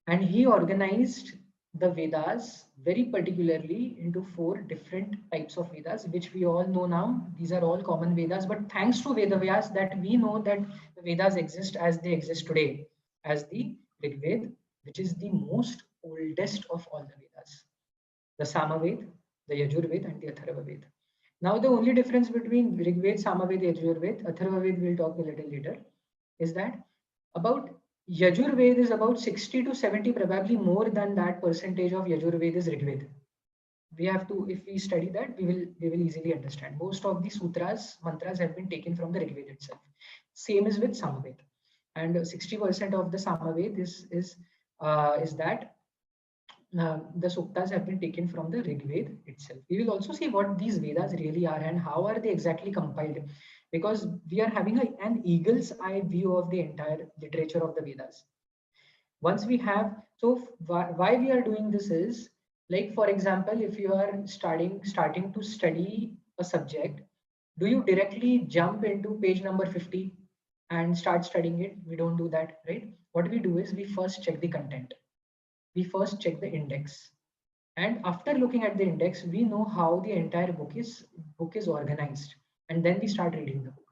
And he organized the Vedas very particularly into four different types of Vedas, which we all know now. These are all common Vedas, but thanks to Veda Vyas that we know that the Vedas exist as they exist today, as the Rig Veda, which is the most oldest of all the Vedas, the Samaved, the Yajurved, and the Atharvaved. Now, the only difference between Rig Veda, Samaved, Yajurved, Atharvaved, we'll talk a little later, is that about Yajurved is about 60 to 70, probably more than that percentage of Yajurved is Rigved. We have to, if we study that, we will easily understand. Most of the sutras, mantras have been taken from the Rigved itself. Same is with Samaved, and 60% of the Samaved is that the suktas have been taken from the Rig Veda itself. We will also see what these Vedas really are and how are they exactly compiled, because we are having an eagle's eye view of the entire literature of the Vedas. Once we have, so why we are doing this is, like, for example, if you are starting to study a subject, do you directly jump into page number 50 and start studying it? We don't do that, right? What we do is we first check the content, we first check the index, and after looking at the index we know how the entire book is organized, and then we start reading the book.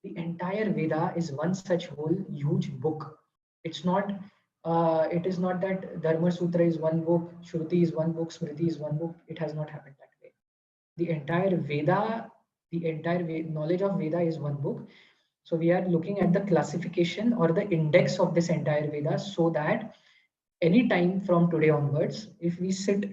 The entire Veda is one such whole huge book. It's not it is not that Dharma Sutra is one book, Shruti is one book, Smriti is one book. It has not happened that way. The entire Veda, the entire knowledge of Veda is one book. So we are looking at the classification or the index of this entire Veda, so that any time from today onwards, if we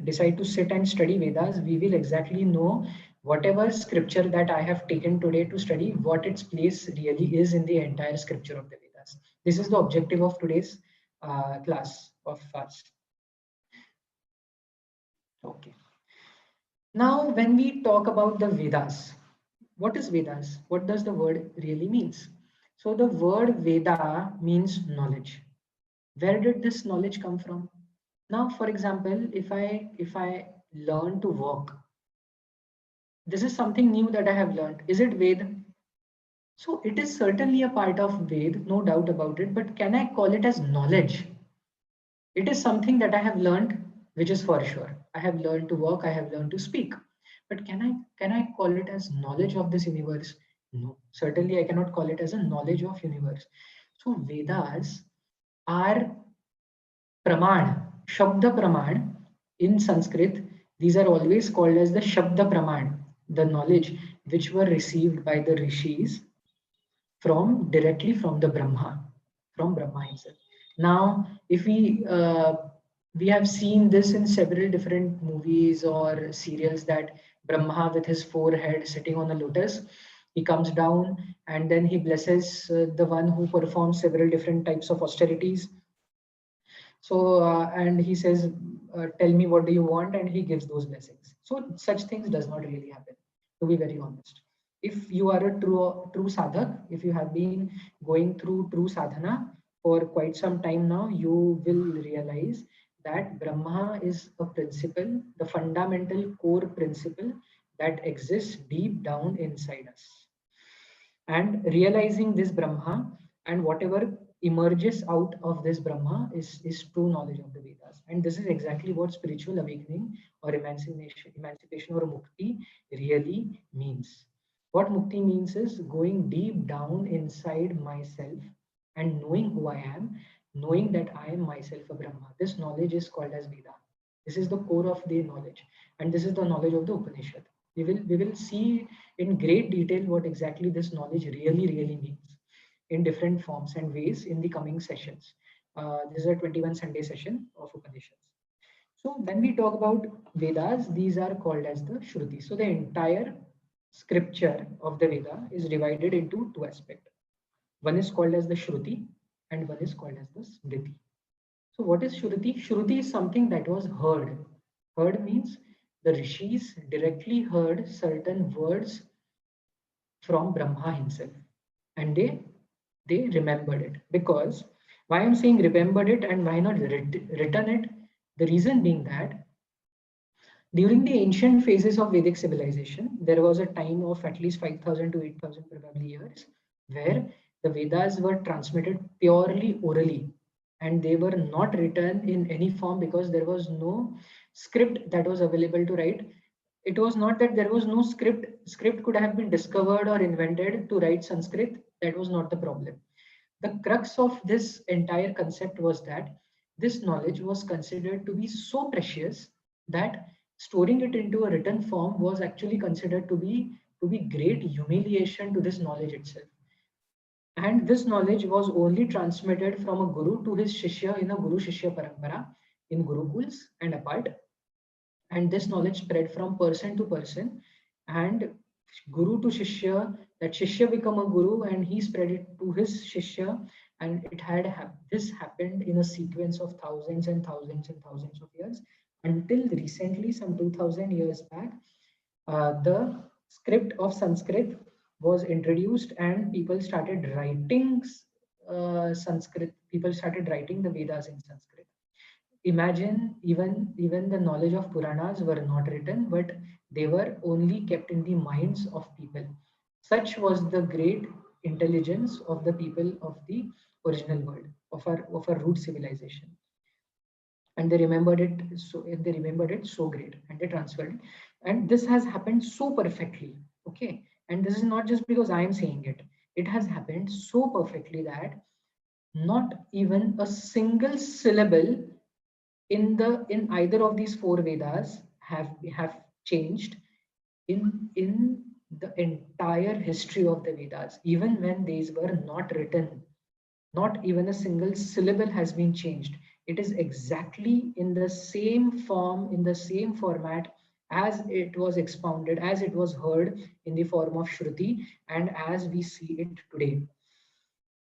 decide to sit and study Vedas, we will exactly know whatever scripture that I have taken today to study, what its place really is in the entire scripture of the Vedas. This is the objective of today's class of ours. Okay. Now, when we talk about the Vedas, what is Vedas? What does the word really means? So the word Veda means knowledge. Where did this knowledge come from? Now, for example, if I learn to walk, this is something new that I have learned. Is it Ved? So it is certainly a part of Ved, no doubt about it. But can I call it as knowledge? It is something that I have learned, which is for sure. I have learned to walk, I have learned to speak. But can I call it as knowledge of this universe? No, certainly I cannot call it as a knowledge of universe. So Vedas are praman, Shabda praman in Sanskrit. These are always called as the Shabda praman, the knowledge which were received by the rishis from directly from Brahma himself. Now, if we have seen this in several different movies or serials that Brahma with his forehead sitting on a lotus, he comes down and then he blesses the one who performs several different types of austerities. So, and he says, tell me what do you want, and he gives those blessings. So such things does not really happen, to be very honest. If you are a true sadhak, if you have been going through true sadhana for quite some time now, you will realize that Brahma is a principle, the fundamental core principle that exists deep down inside us. And realizing this Brahma and whatever emerges out of this Brahma is true knowledge of the Vedas. And this is exactly what spiritual awakening or emancipation or mukti really means. What mukti means is going deep down inside myself and knowing who I am, knowing that I am myself a Brahma. This knowledge is called as Veda. This is the core of the knowledge, and this is the knowledge of the Upanishad. We will see in great detail what exactly this knowledge really means in different forms and ways in the coming sessions. This is a 21 Sunday session of Upanishads. So when we talk about Vedas, these are called as the Shruti. So the entire scripture of the Veda is divided into two aspects. One is called as the Shruti and one is called as the Smriti. So what is Shruti? Shruti is something that was heard. Heard means the rishis directly heard certain words from Brahma himself, and they remembered it. Because why I'm saying remembered it and why not written it? The reason being that during the ancient phases of Vedic civilization, there was a time of at least 5,000 to 8,000 probably years where the Vedas were transmitted purely orally and they were not written in any form because there was no script that was available to write. It was not that there was no script could have been discovered or invented to write Sanskrit. That was not the problem. The crux of this entire concept was that this knowledge was considered to be so precious that storing it into a written form was actually considered to be great humiliation to this knowledge itself. And this knowledge was only transmitted from a guru to his shishya in a guru shishya parampara in gurukuls and apart. And this knowledge spread from person to person and guru to shishya. That shishya become a guru and he spread it to his shishya, and it had this happened in a sequence of thousands and thousands and thousands of years until recently, some 2000 years back. The script of Sanskrit was introduced and people started writing Sanskrit. People started writing the Vedas in Sanskrit. Imagine, even the knowledge of Puranas were not written, but they were only kept in the minds of people. Such was the great intelligence of the people of the original world, of our root civilization. And they remembered it so great and they transferred it. And this has happened so perfectly. Okay. And this is not just because I am saying it. It has happened so perfectly that not even a single syllable in either of these four Vedas have changed in the entire history of the Vedas. Even when these were not written, not even a single syllable has been changed. It is exactly in the same form, in the same format as it was expounded, as it was heard in the form of Shruti, and as we see it today.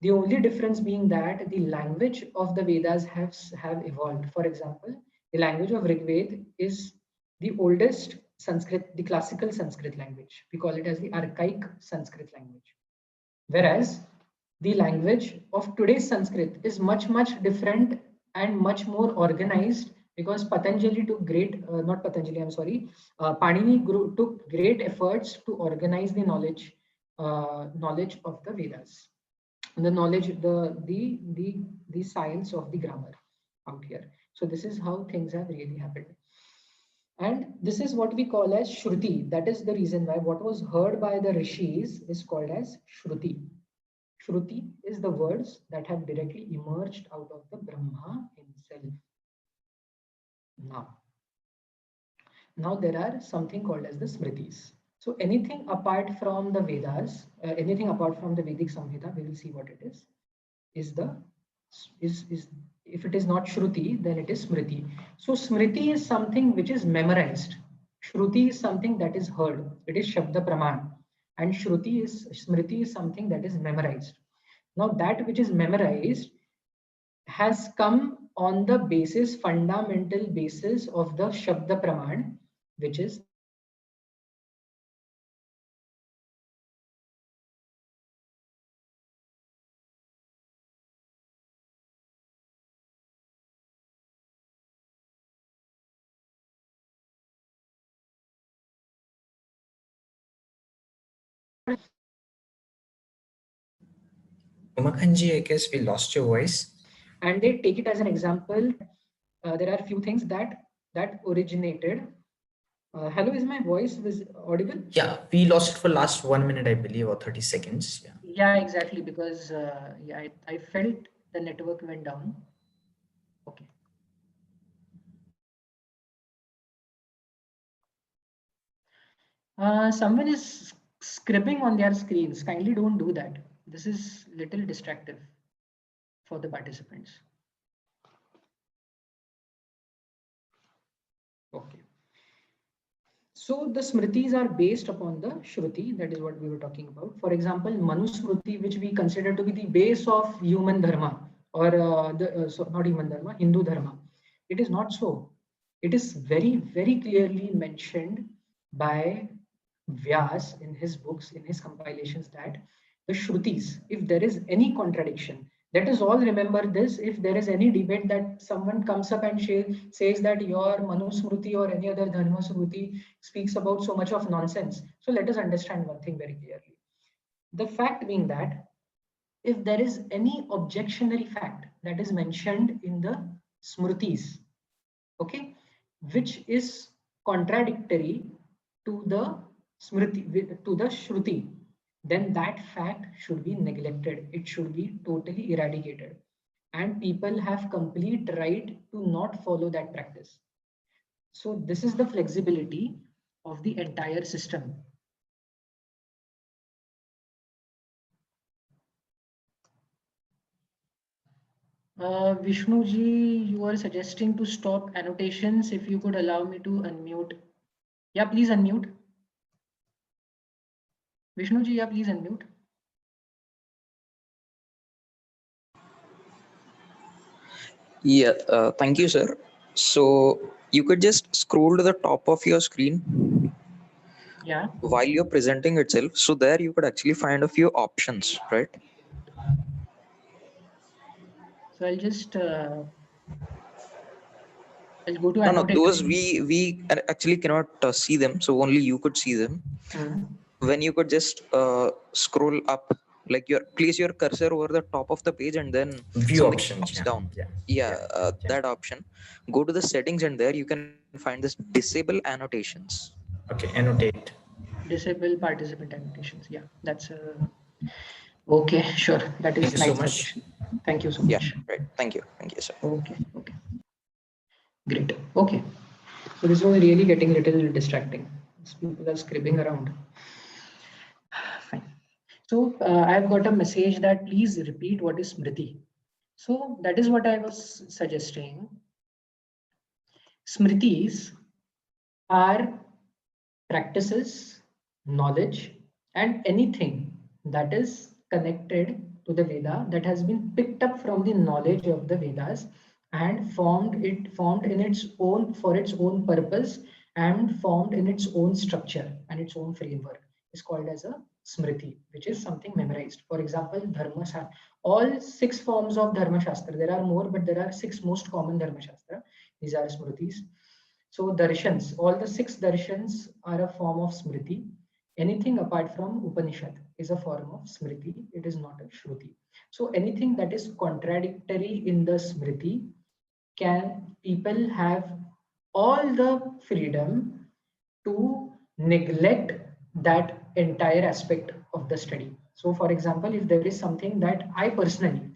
The only difference being that the language of the Vedas have evolved. For example, the language of Rig Veda is the oldest Sanskrit, the classical Sanskrit language. We call it as the archaic Sanskrit language. Whereas the language of today's Sanskrit is much different and much more organized, because Patanjali took great, not Patanjali, I'm sorry, Panini took great efforts to organize the knowledge of the Vedas, the knowledge, the science of the grammar out here. So this is how things have really happened. And this is what we call as Shruti. That is the reason why what was heard by the rishis is called as Shruti. Shruti is the words that have directly emerged out of the Brahma himself. Now there are something called as the Smritis. So anything apart from the Vedas, anything apart from the Vedic Samhita, we will see what it is the is if it is not Shruti, then it is Smriti. So Smriti is something which is memorized. Shruti is something that is heard. It is Shabda Praman. And Smriti is something that is memorized. Now that which is memorized has come on the fundamental basis of the Shabda Praman, which is Umakhanji, I guess we lost your voice. And they take it as an example. There are few things that originated. Hello, is my voice audible? Yeah, we lost it for last 1 minute, I believe, or 30 seconds. Yeah, exactly, because yeah, I felt the network went down. Okay. Someone is scribbling on their screens. Kindly don't do that. This is little distractive for the participants. Okay. So the Smritis are based upon the Shruti, that is what we were talking about. For example, Manusmriti, which we consider to be the base of human dharma, or not human dharma, Hindu dharma. It is not so. It is very clearly mentioned by Vyas in his books, in his compilations, that the Shrutis, if there is any contradiction, let us all remember this. If there is any debate that someone comes up and says that your Manusmriti or any other Dharma Smriti speaks about so much of nonsense, so let us understand one thing very clearly. The fact being that if there is any objectionary fact that is mentioned in the Smritis, okay, which is contradictory to the Smriti, to the Shruti, then that fact should be neglected. It should be totally eradicated. And people have complete right to not follow that practice. So this is the flexibility of the entire system. Vishnuji, you are suggesting to stop annotations. If you could allow me to unmute. Yeah, please unmute. Vishnuji, yeah, please unmute. Yeah, thank you, sir. So you could just scroll to the top of your screen. Yeah. While you're presenting itself. So there you could actually find a few options, right? So I'll just I'll go to No, those annotation. we actually cannot see them. So only you could see them. When you could just scroll up, like place your cursor over the top of the page, and then View something options, pops yeah. down. Yeah. That option. Go to the settings, and there you can find this disable annotations. Okay, annotate. Disable participant annotations. Yeah, that's okay. Sure, that is Thank you so nice much. suggestion. Thank you so Yeah, much. right. Thank you, sir. Okay. Great. Okay. So this was really getting a little distracting. People are scribbling around. Fine. So I've got a message that please repeat what is Smriti. So that is what I was suggesting. Smritis are practices, knowledge, and anything that is connected to the Veda, that has been picked up from the knowledge of the Vedas and formed in its own, for its own purpose, and formed in its own structure and its own framework. is called as a smriti, which is something memorized. For example, dharma shastra, all 6 forms of dharma shastra. There are more, but there are 6 most common dharma shastra. These are smritis. So darshans, all the 6 darshans are a form of smriti. Anything apart from Upanishad is a form of smriti. It is not a shruti. So anything that is contradictory in the smriti, can people have all the freedom to neglect that entire aspect of the study. So for example, if there is something that I personally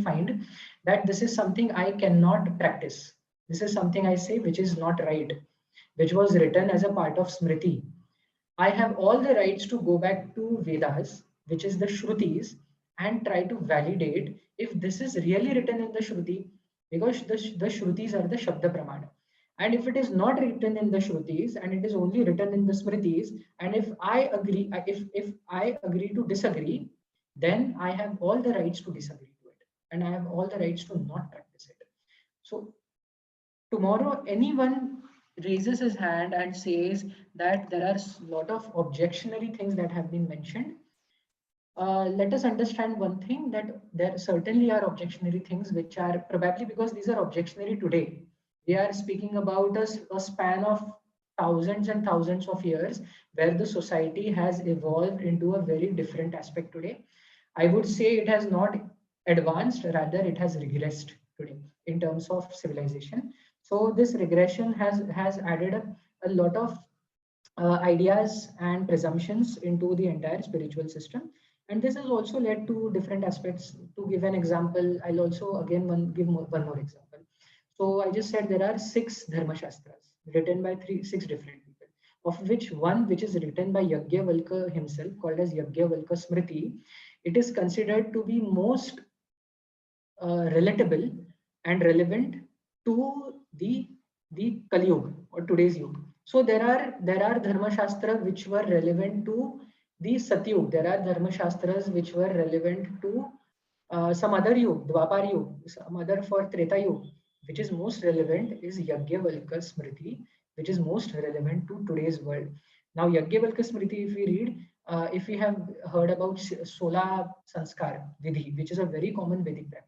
find that this is something I cannot practice, this is something I say which is not right, which was written as a part of smriti, I have all the rights to go back to Vedas, which is the Shrutis, and try to validate if this is really written in the Shruti, because the Shrutis are the Shabda Pramana. And if it is not written in the Shrutis and it is only written in the Smritis, and if I agree to disagree, then I have all the rights to disagree to it, and I have all the rights to not practice it. So tomorrow anyone raises his hand and says that there are a lot of objectionary things that have been mentioned, let us understand one thing, that there certainly are objectionary things which are probably because these are objectionary today. We are speaking about a span of thousands and thousands of years where the society has evolved into a very different aspect today. I would say it has not advanced, rather it has regressed today in terms of civilization. So this regression has added a lot of ideas and presumptions into the entire spiritual system, and this has also led to different aspects. To give an example, I'll also again give one more example. So I just said there are 6 dharma shastras written by 6 different people, of which one which is written by Yajnavalkya himself, called as Yajnavalkya Smriti, it is considered to be most relatable and relevant to the Kali Yuga or today's Yuga. So there are Dharma Shastra which were relevant to the Satyug. There are Dharma Shastras which were relevant to some other Yug, Dwapar Yug, some other for Treta Yug. Which is most relevant is Yajnavalkya Smriti, which is most relevant to today's world. Now Yajnavalkya Smriti, if we read, if we have heard about Sola Sanskar Vidhi, which is a very common Vedic practice.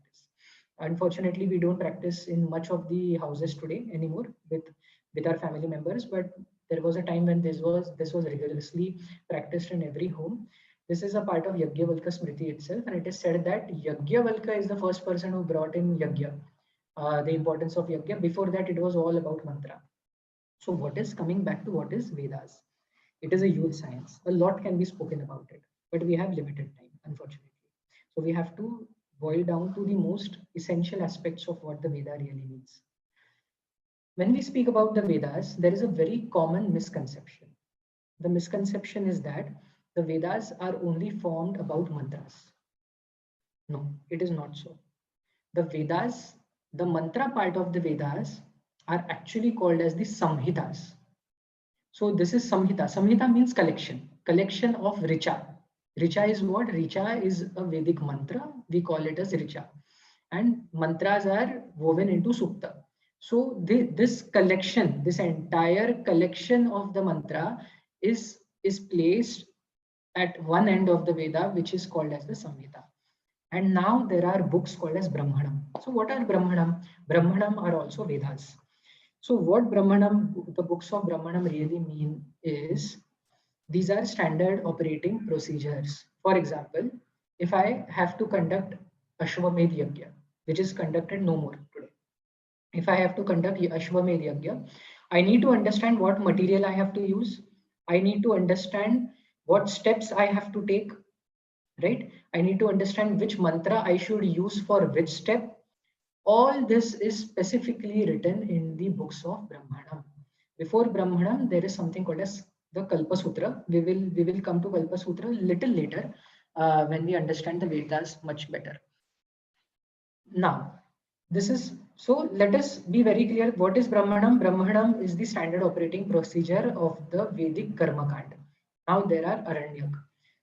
Unfortunately, we don't practice in much of the houses today anymore with our family members, but there was a time when this was rigorously practiced in every home. This is a part of Yajnavalkya Smriti itself, and it is said that Yajnavalkya is the first person who brought in Yajna, the importance of Yajna. Before that, it was all about mantra. So what is coming back to what is Vedas? It is a huge science. A lot can be spoken about it, but we have limited time, unfortunately. So we have to boil down to the most essential aspects of what the Veda really means. When we speak about the Vedas, there is a very common misconception. The misconception is that the Vedas are only formed about mantras. No, it is not so. The Vedas, the mantra part of the Vedas are actually called as the Samhitas. So this is Samhita. Samhita means collection of Richa. Richa is what? Richa is a Vedic mantra. We call it as Richa. And mantras are woven into Sukta. So this collection, this entire collection of the mantra is placed at one end of the Veda, which is called as the Samhita. And now there are books called as Brahmanam. So what are Brahmanam? Brahmanam are also Vedas. So what Brahmanam, the books of Brahmanam really mean is, these are standard operating procedures. For example, if I have to conduct Ashwamedh Yajna, which is conducted no more today. If I have to conduct Ashwamedh Yajna, I need to understand what material I have to use. I need to understand what steps I have to take, right? I need to understand which mantra I should use for which step. All this is specifically written in the books of Brahmanam. Before Brahmanam, there is something called as the Kalpa Sutra. We will come to Kalpa Sutra little later when we understand the Vedas much better. Now, this is so. Let us be very clear. What is Brahmanam? Brahmanam is the standard operating procedure of the Vedic Karma Kand. Now there are Aranyak.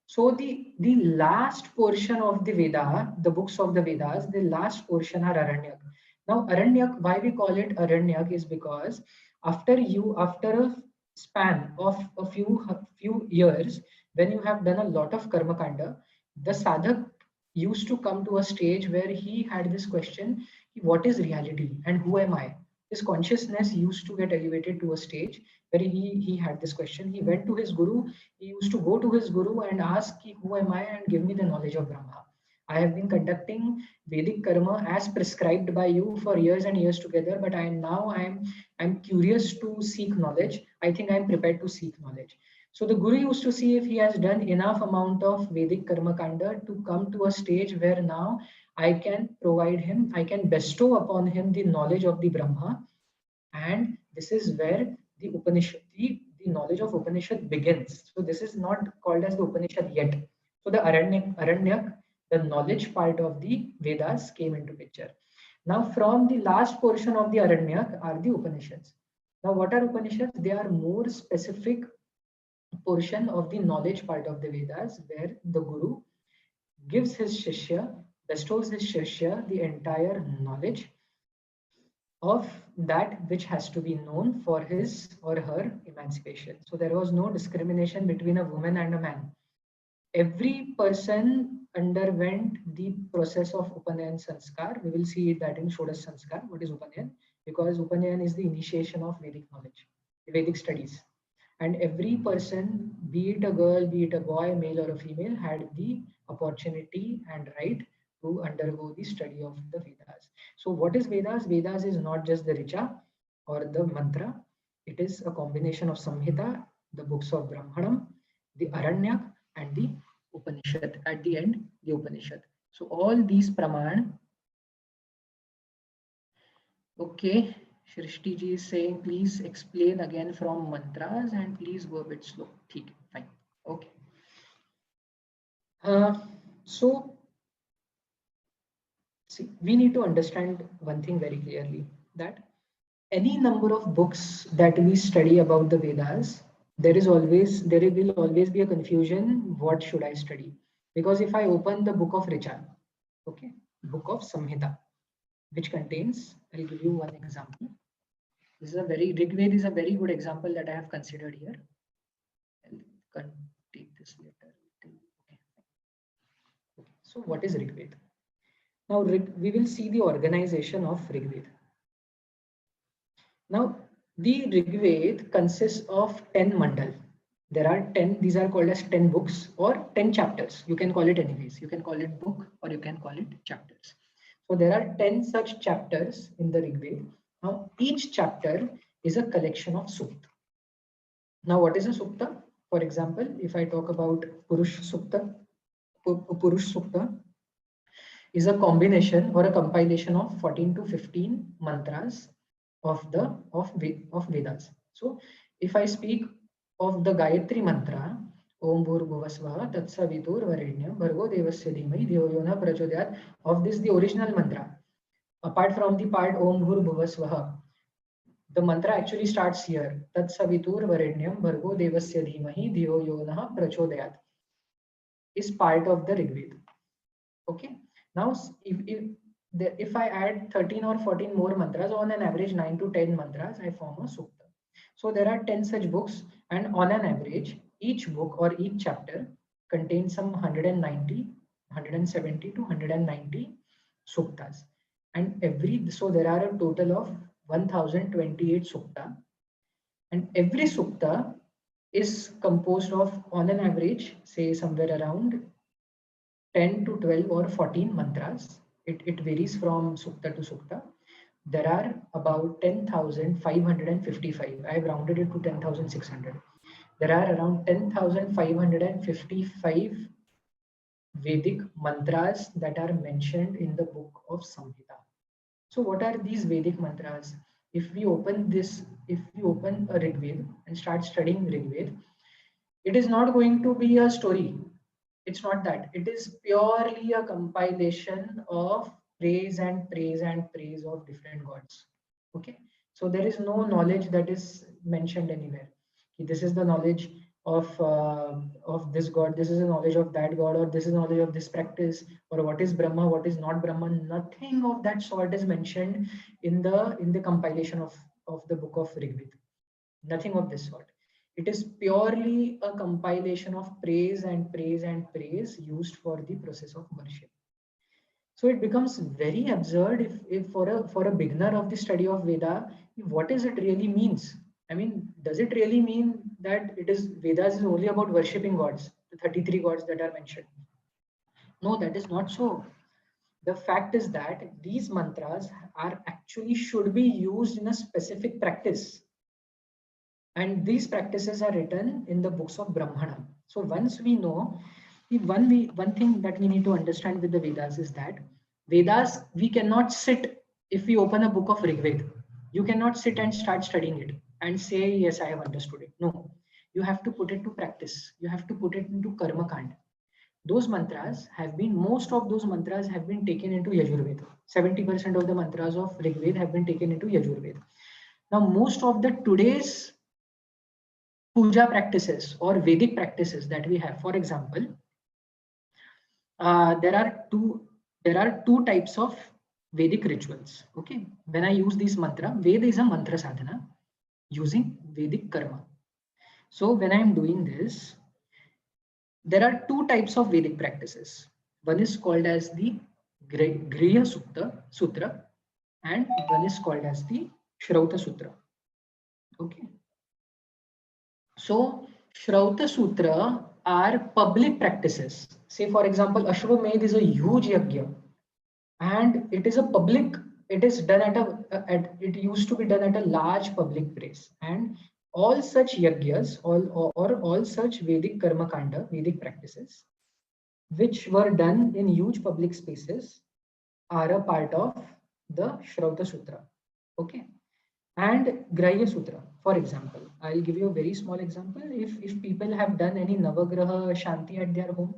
So the last portion of the Veda, the books of the Vedas, the last portion are Aranyak. Now Aranyak, why we call it Aranyak is because after a span of a few years, when you have done a lot of karma kanda, the sadhak used to come to a stage where he had this question, what is reality and who am I? His consciousness used to get elevated to a stage where he had this question. He went to his guru. He used to go to his guru and ask, who am I, and give me the knowledge of Brahma. I have been conducting Vedic karma as prescribed by you for years and years together, but I'm curious to seek knowledge. I think I'm prepared to seek knowledge. So the guru used to see if he has done enough amount of Vedic karma kanda to come to a stage where now I can provide him, I can bestow upon him the knowledge of the Brahma. And this is where the Upanishad, the knowledge of Upanishad begins. So this is not called as the Upanishad yet. So the Aranyak, the knowledge part of the Vedas came into picture. Now from the last portion of the Aranyak are the Upanishads. Now what are Upanishads? They are more specific portion of the knowledge part of the Vedas where the Guru gives his Shishya, bestows his Shishya the entire knowledge of that which has to be known for his or her emancipation. So there was no discrimination between a woman and a man. Every person underwent the process of Upanayan Sanskar. We will see that in Shodash Sanskar. What is Upanayan? Because Upanayan is the initiation of Vedic knowledge, Vedic studies. And every person, be it a girl, be it a boy, male or a female, had the opportunity and right to undergo the study of the Vedas. So what is Vedas? Vedas is not just the Richa or the mantra. It is a combination of Samhita, the books of Brahmanam, the Aranyak, and the Upanishad. At the end, the Upanishad. So all these Praman. Okay, Shrishti ji is saying, please explain again from mantras and please go a bit slow. Okay, fine. Okay. So, see, we need to understand one thing very clearly, that any number of books that we study about the Vedas, there will always be a confusion. What should I study? Because if I open the book of Richa, okay, book of Samhita, which contains, I'll give you one example. This is a very, Rigved is a very good example that I have considered here. I'll take this later. Okay. So what is Rigved? Now we will see the organization of Rigved. Now the Rigved consists of 10 mandal. There are 10, these are called as 10 books or 10 chapters. You can call it anyways. You can call it book or you can call it chapters. So there are 10 such chapters in the Rigved. Now each chapter is a collection of sukta. Now what is a sukta? For example, if I talk about Purush Sukta, Purush Sukta is a combination or a compilation of 14 to 15 mantras of Vedas. So if I speak of the Gayatri mantra, Om Bhurbhuvasvaha Tatsavitur Varenyam Bhargo Devasya Dhimai Dhiyo Yona Prachodayat, of this the original mantra. Apart from the part Om Bhurbhuvasvaha, the mantra actually starts here. Tatsavitur Varenyam Bhargo Devasya Dhimahi Dhiyo Yona Prachodayat is part of the Rigved. Okay. Now, if I add 13 or 14 more mantras, on an average 9 to 10 mantras, I form a sukta. So there are 10 such books, and on an average, each book or each chapter contains some 190, 170 to 190 suktas. And so there are a total of 1028 sukta. And every sukta is composed of, on an average, say somewhere around 10 to 12 or 14 mantras. It varies from sukta to sukta. There are about 10,555. I have rounded it to 10,600. There are around 10,555 Vedic mantras that are mentioned in the book of Samhita. So what are these Vedic mantras? If we open a Rigved and start studying Rigved, it is not going to be a story. It's not that. It is purely a compilation of praise and praise and praise of different gods. Okay. So there is no knowledge that is mentioned anywhere. This is the knowledge of this god. This is the knowledge of that god, or this is knowledge of this practice, or what is Brahma, what is not Brahma. Nothing of that sort is mentioned in the compilation of the book of Rigved. Nothing of this sort. It is purely a compilation of praise and praise and praise used for the process of worship. So it becomes very absurd if for a beginner of the study of Veda, what does it really means? I mean, does it really mean that it is Vedas is only about worshipping gods, the 33 gods that are mentioned? No, that is not so. The fact is that these mantras are actually should be used in a specific practice. And these practices are written in the books of Brahmana. So once we know, one thing that we need to understand with the Vedas is that Vedas, we cannot sit, if we open a book of Rigved, you cannot sit and start studying it and say, yes, I have understood it. No, you have to put it to practice. You have to put it into Karma Kand. Those mantras have been, most of those mantras have been taken into Yajurveda. 70% of the mantras of Rigved have been taken into Yajurveda. Now, most of the today's puja practices or Vedic practices that we have, for example, there are two types of Vedic rituals. Okay, when I use this mantra, Veda is a mantra sadhana using Vedic karma. So when I am doing this, there are two types of Vedic practices. One is called as the Griya Sutra, and one is called as the Shrauta Sutra. Okay. So Shrauta Sutra are public practices. Say for example, Ashwamedh is a huge yajna, and it is a public. It is done it used to be done at a large public place, and all such yajnas, all such Vedic karma kanda, Vedic practices, which were done in huge public spaces, are a part of the Shrauta Sutra. Okay. And Grahya Sutra, for example, I'll give you a very small example. If people have done any Navagraha Shanti at their home,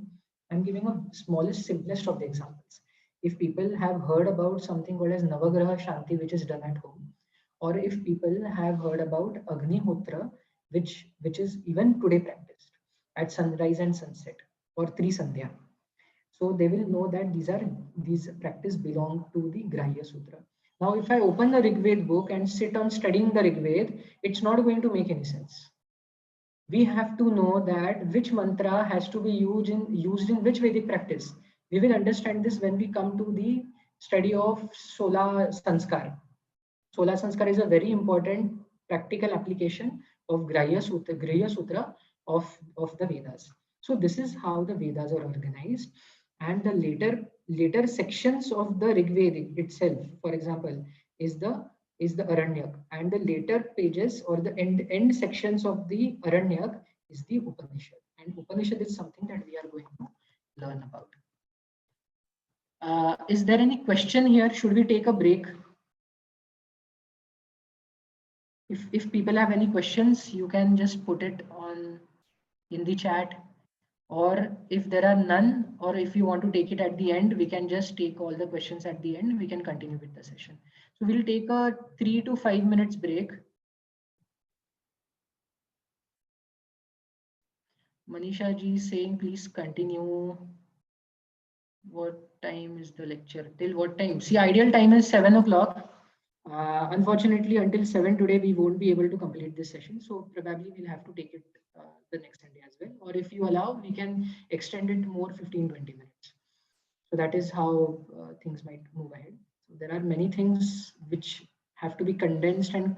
I'm giving a smallest, simplest of the examples. If people have heard about something called as Navagraha Shanti, which is done at home, or if people have heard about Agnihotra, which is even today practiced at sunrise and sunset, or Tri Sandhya. So they will know that these practice belong to the Grahya Sutra. Now, if I open the Rigved book and sit on studying the Rigved, it's not going to make any sense. We have to know that which mantra has to be used in which Vedic practice. We will understand this when we come to the study of Sola Sanskar. Sola Sanskar is a very important practical application of Grahya Sutra of the Vedas. So this is how the Vedas are organized, and the later sections of the Rig Veda itself, for example, is the Aranyak, and the later pages or the end sections of the Aranyak is the Upanishad, and Upanishad is something that we are going to learn about. Is there any question here? Should we take a break? If people have any questions, you can just put it on in the chat, or if there are none, or if you want to take it at the end, we can just take all the questions at the end. We can continue with the session. So we'll take a 3 to 5 minutes break. Manisha ji is saying, please continue. What time is the lecture? Till what time? See, ideal time is 7 o'clock. Unfortunately, until 7 today, we won't be able to complete this session. So probably we'll have to take it the next Sunday as well. Or if you allow, we can extend it more 15-20 minutes. So that is how things might move ahead. So there are many things which have to be condensed and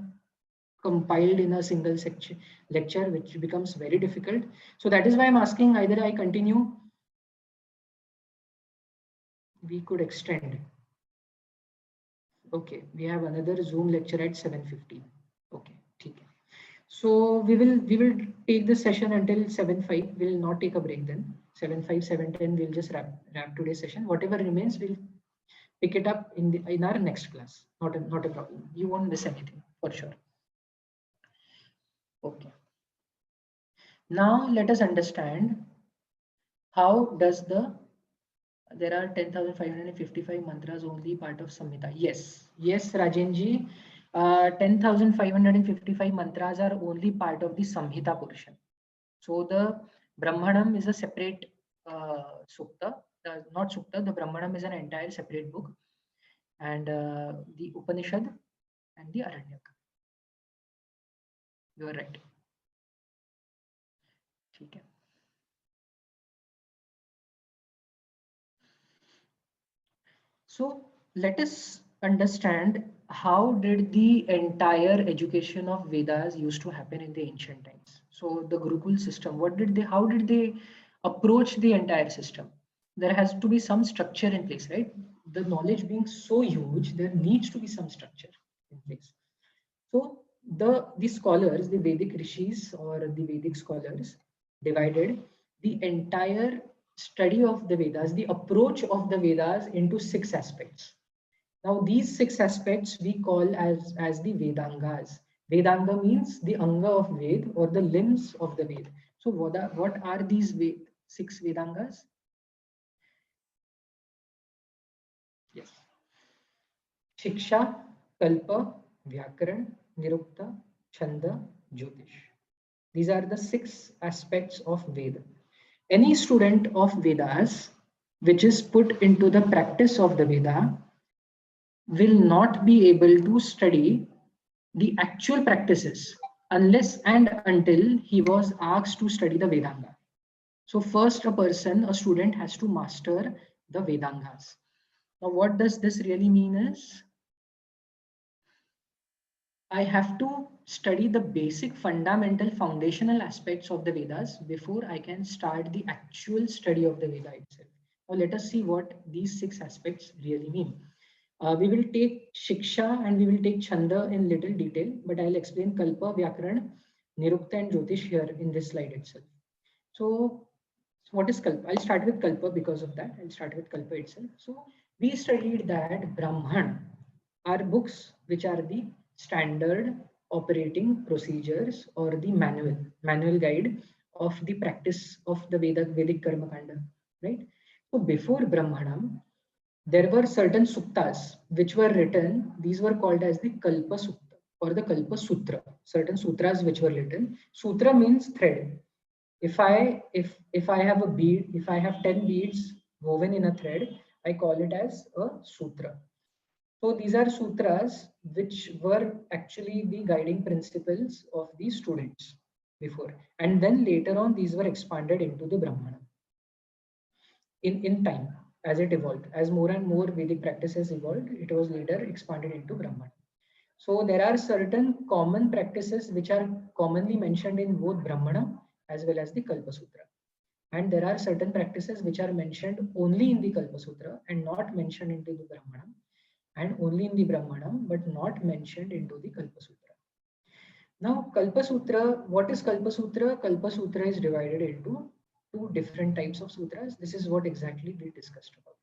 compiled in a single section lecture, which becomes very difficult. So that is why I'm asking, either I continue, we could extend. Okay, we have another Zoom lecture at 7:50. Okay, okay. So we will take the session until 7:05. We'll not take a break then. 7:05, 7:10. We'll just wrap today's session. Whatever remains, we'll pick it up in our next class. Not a problem. You won't miss anything for sure. Okay. Now let us understand how does there are 10,555 mantras only part of Samhita. Yes, Rajenji. 10,555 mantras are only part of the Samhita portion. So the Brahmanam is a separate sukta, not sukta. The Brahmanam is an entire separate book, and the Upanishad and the Aranyak. You are right. ठीक है. So let us understand how did the entire education of Vedas used to happen in the ancient times. So the Gurukul system, how did they approach the entire system? There has to be some structure in place, right? The knowledge being so huge, there needs to be some structure in place. So the scholars, the Vedic rishis or the Vedic scholars, divided the entire study of the Vedas, the approach of the Vedas into 6 aspects. Now these 6 aspects we call as the Vedangas. Vedanga means the anga of Ved or the limbs of the Ved. So what are these 6 Vedangas? Yes. Shiksha, Kalpa, Vyakaran, Nirukta, Chanda, Jyotish. These are the 6 aspects of Veda. Any student of Vedas which is put into the practice of the Veda will not be able to study the actual practices unless and until he was asked to study the Vedanga. So first a student has to master the Vedangas. Now what does this really mean is, I have to study the basic fundamental foundational aspects of the Vedas before I can start the actual study of the Veda itself. Now let us see what these 6 aspects really mean. We will take Shiksha and we will take Chanda in little detail, but I'll explain Kalpa, Vyakaran, Nirukta and Jyotish here in this slide itself. So what is Kalpa? I'll start with Kalpa because of that. I'll start with Kalpa itself. So we studied that Brahman are books which are the standard operating procedures or the manual guide of the practice of the Vedic Karma Kanda, right? So before Brahmanam, there were certain suktas which were written. These were called as the Kalpa Sukta or the Kalpa Sutra. Certain sutras which were written. Sutra means thread. If I have a bead, if I have 10 beads woven in a thread, I call it as a sutra. So these are sutras which were actually the guiding principles of the students before. And then later on, these were expanded into the Brahmana in time as it evolved. As more and more Vedic practices evolved, it was later expanded into Brahmana. So there are certain common practices which are commonly mentioned in both Brahmana as well as the Kalpa Sutra. And there are certain practices which are mentioned only in the Kalpa Sutra and not mentioned into the Brahmana, and only in the Brahmana but not mentioned into the Kalpa Sutra. Now Kalpa Sutra, what is Kalpa Sutra? Kalpa Sutra is divided into 2 different types of sutras. This is what exactly we discussed about.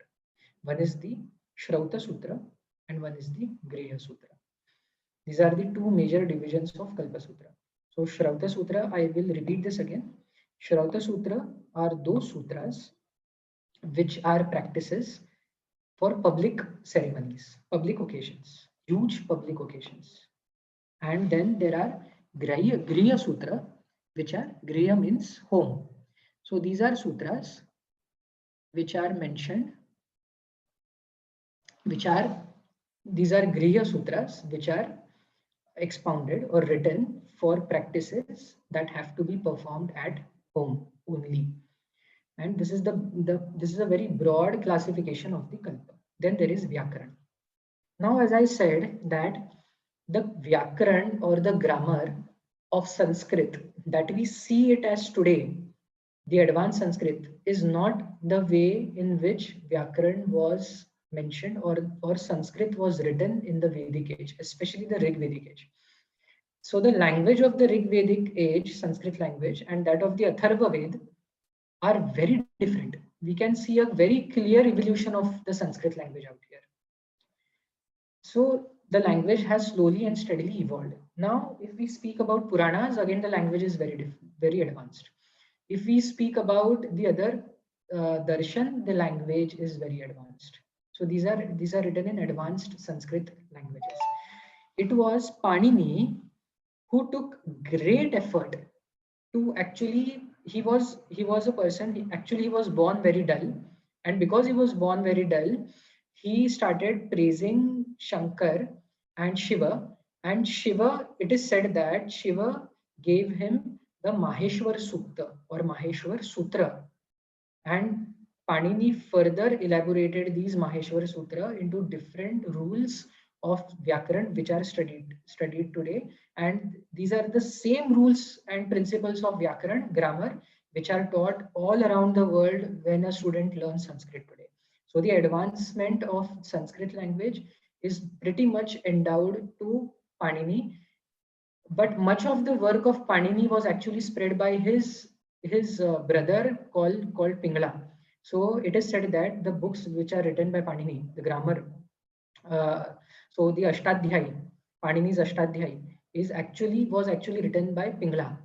One is the Shrauta Sutra and one is the Greya Sutra. These are the 2 major divisions of Kalpa Sutra. So Shrauta Sutra, I will repeat this again. Shrauta Sutra are those sutras which are practices for public ceremonies, public occasions, huge public occasions. And then there are Griya Sutra, which are, Griya means home. So these are sutras which are mentioned, these are Griya Sutras which are expounded or written for practices that have to be performed at home only. And this is this is a very broad classification of the Kalpa. Then there is Vyakaran. Now, as I said that the Vyakaran or the grammar of Sanskrit that we see it as today, the advanced Sanskrit, is not the way in which Vyakaran was mentioned or Sanskrit was written in the Vedic age, especially the Rig Vedic age. So the language of the Rig Vedic age, Sanskrit language, and that of the Atharva Ved are very different. We can see a very clear evolution of the Sanskrit language out here. So the language has slowly and steadily evolved. Now, if we speak about Puranas, again the language is very advanced. If we speak about the other darshan, the language is very advanced. So these are written in advanced Sanskrit languages. It was Panini who took great effort to actually, he was a person, he was born very dull, and because he was born very dull, he started praising Shankar and Shiva. And Shiva, it is said that Shiva gave him the Maheshwar Sukta or Maheshwar Sutra. And Panini further elaborated these Maheshwar Sutra into different rules of Vyakaran, which are studied today. And these are the same rules and principles of Vyakaran, grammar, which are taught all around the world when a student learns Sanskrit today. So the advancement of Sanskrit language is pretty much endowed to Panini, but much of the work of Panini was actually spread by his brother called Pingla. So it is said that the books which are written by Panini, the grammar, uh, so the Ashtadhyay, Panini's Ashtadhyay, was actually written by Pingla,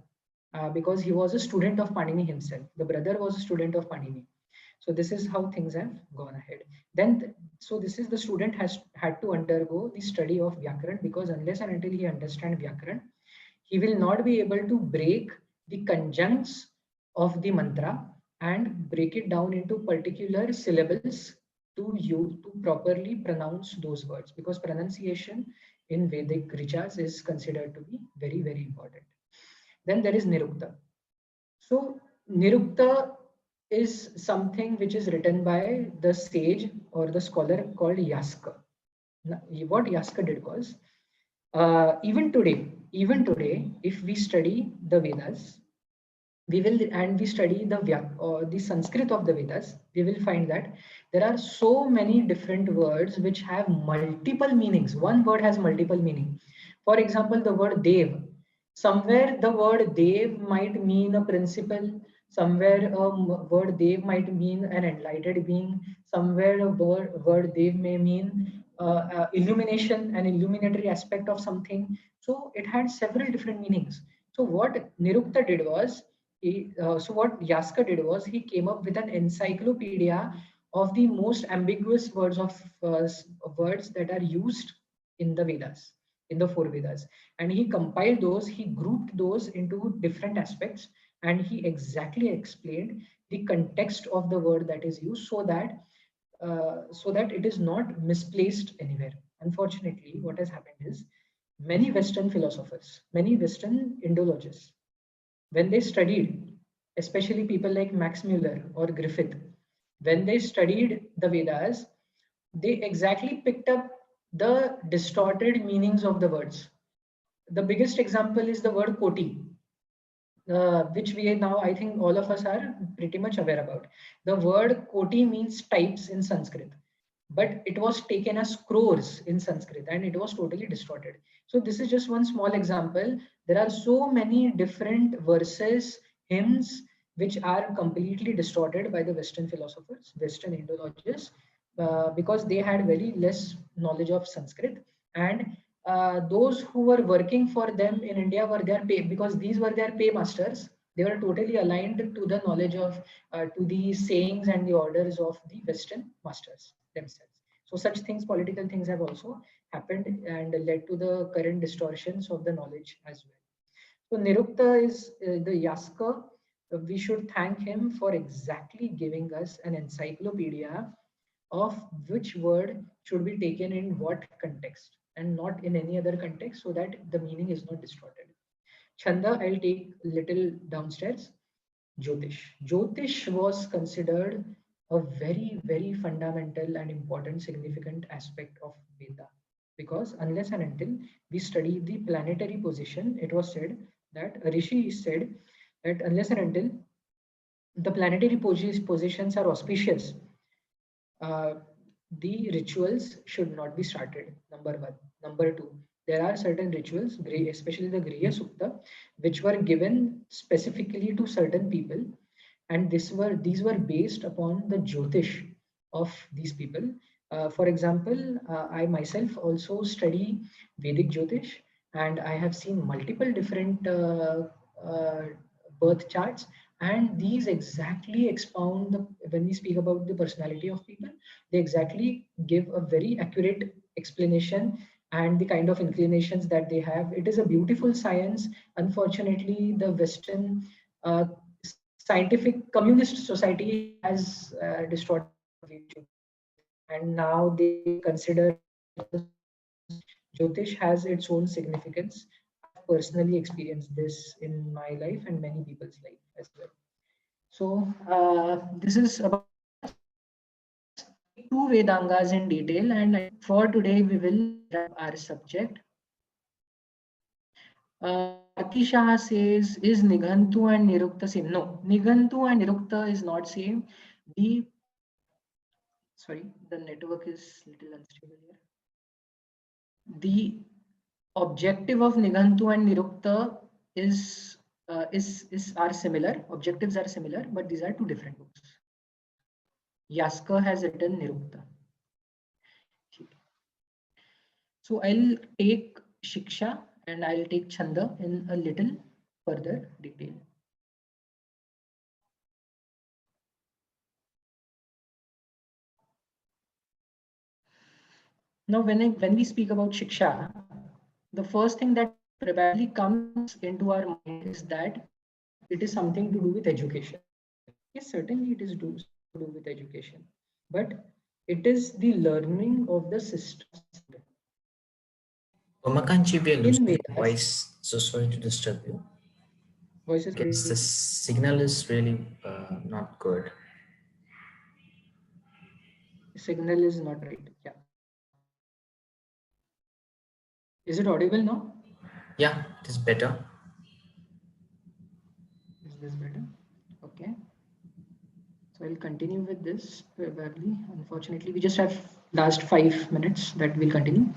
because he was a student of Panini himself. The brother was a student of Panini. So this is how things have gone ahead. So this is the student has had to undergo the study of Vyakaran, because unless and until he understands Vyakaran, he will not be able to break the conjuncts of the mantra and break it down into particular syllables to properly pronounce those words, because pronunciation in Vedic richas is considered to be very, very important. Then there is Nirukta. So Nirukta is something which is written by the sage or the scholar called Yaska. What Yaska did was, even today, if we study the Vedas, we study the Sanskrit of the Vedas, we will find that there are so many different words which have multiple meanings. One word has multiple meaning. For example, the word Dev. Somewhere the word Dev might mean a principle. Somewhere word Dev might mean an enlightened being. Somewhere a word Dev may mean illumination, an illuminatory aspect of something. So it had several different meanings. So what Nirukta did was, what Yaska did was, he came up with an encyclopedia of the most ambiguous words that are used in the Vedas, in the four Vedas, and he compiled those. He grouped those into different aspects, and he exactly explained the context of the word that is used, so that it is not misplaced anywhere. Unfortunately, what has happened is, many Western philosophers, many Western Indologists, when they studied, especially people like Max Muller or Griffith, when they studied the Vedas, they exactly picked up the distorted meanings of the words. The biggest example is the word koti, which we now, I think all of us are pretty much aware about. The word koti means types in Sanskrit, but it was taken as crores in Sanskrit and it was totally distorted. So this is just one small example. There are so many different verses, hymns, which are completely distorted by the Western philosophers, Western Indologists, because they had very less knowledge of Sanskrit. And those who were working for them in India were their pay, because these were their paymasters. They were totally aligned to the knowledge of, to the sayings and the orders of the Western masters themselves. So such things, political things have also happened and led to the current distortions of the knowledge as well. So Nirukta is the Yaska. We should thank him for exactly giving us an encyclopedia of which word should be taken in what context and not in any other context, so that the meaning is not distorted. Chanda, I'll take little downstairs. Jyotish. Jyotish was considered a very, very fundamental and important, significant aspect of Veda, because unless and until we study the planetary position, it was said that Rishi said that unless and until the planetary positions are auspicious, uh, the rituals should not be started. Number one. Number two, there are certain rituals, especially the Griya Sukta, which were given specifically to certain people, and these were based upon the Jyotish of these people. For example, I myself also study Vedic Jyotish, and I have seen multiple different uh, birth charts, and these exactly expound when we speak about the personality of people, they exactly give a very accurate explanation and the kind of inclinations that they have. It is a beautiful science. Unfortunately, the Western scientific communist society has distorted the word of Vedic Jyotish, and now they consider it as a superstition. Jyotish has its own significance. personally experienced this in my life and many people's life as well. So this is about Vedas. Let's take two Vedangas in detail, and for today we will wrap our subject. Bharti Shah says, is Nighantu and Nirukta same? No, Nighantu and Nirukta is not same. The sorry, the network is little unstable here. The objective of Nighantu and Nirukta is are similar. Objectives are similar, but these are two different books. Yasker has written Nirukta. So I'll take Shiksha and I'll take Chanda in a little further detail. Now, when we speak about Shiksha, the first thing that probably comes into our mind is that it is something to do with education. Yes, certainly it is something to do with education, but it is the learning of the system. Umakanchi, we are In losing your Vedas, voice. So sorry to disturb you. voice is Guess the breaking. signal is really not good. Signal is not right. Yeah. Is it audible now? Yeah, it is better. Is this better? Okay. So I'll continue with this probably. Unfortunately, we just have last 5 minutes that we'll continue.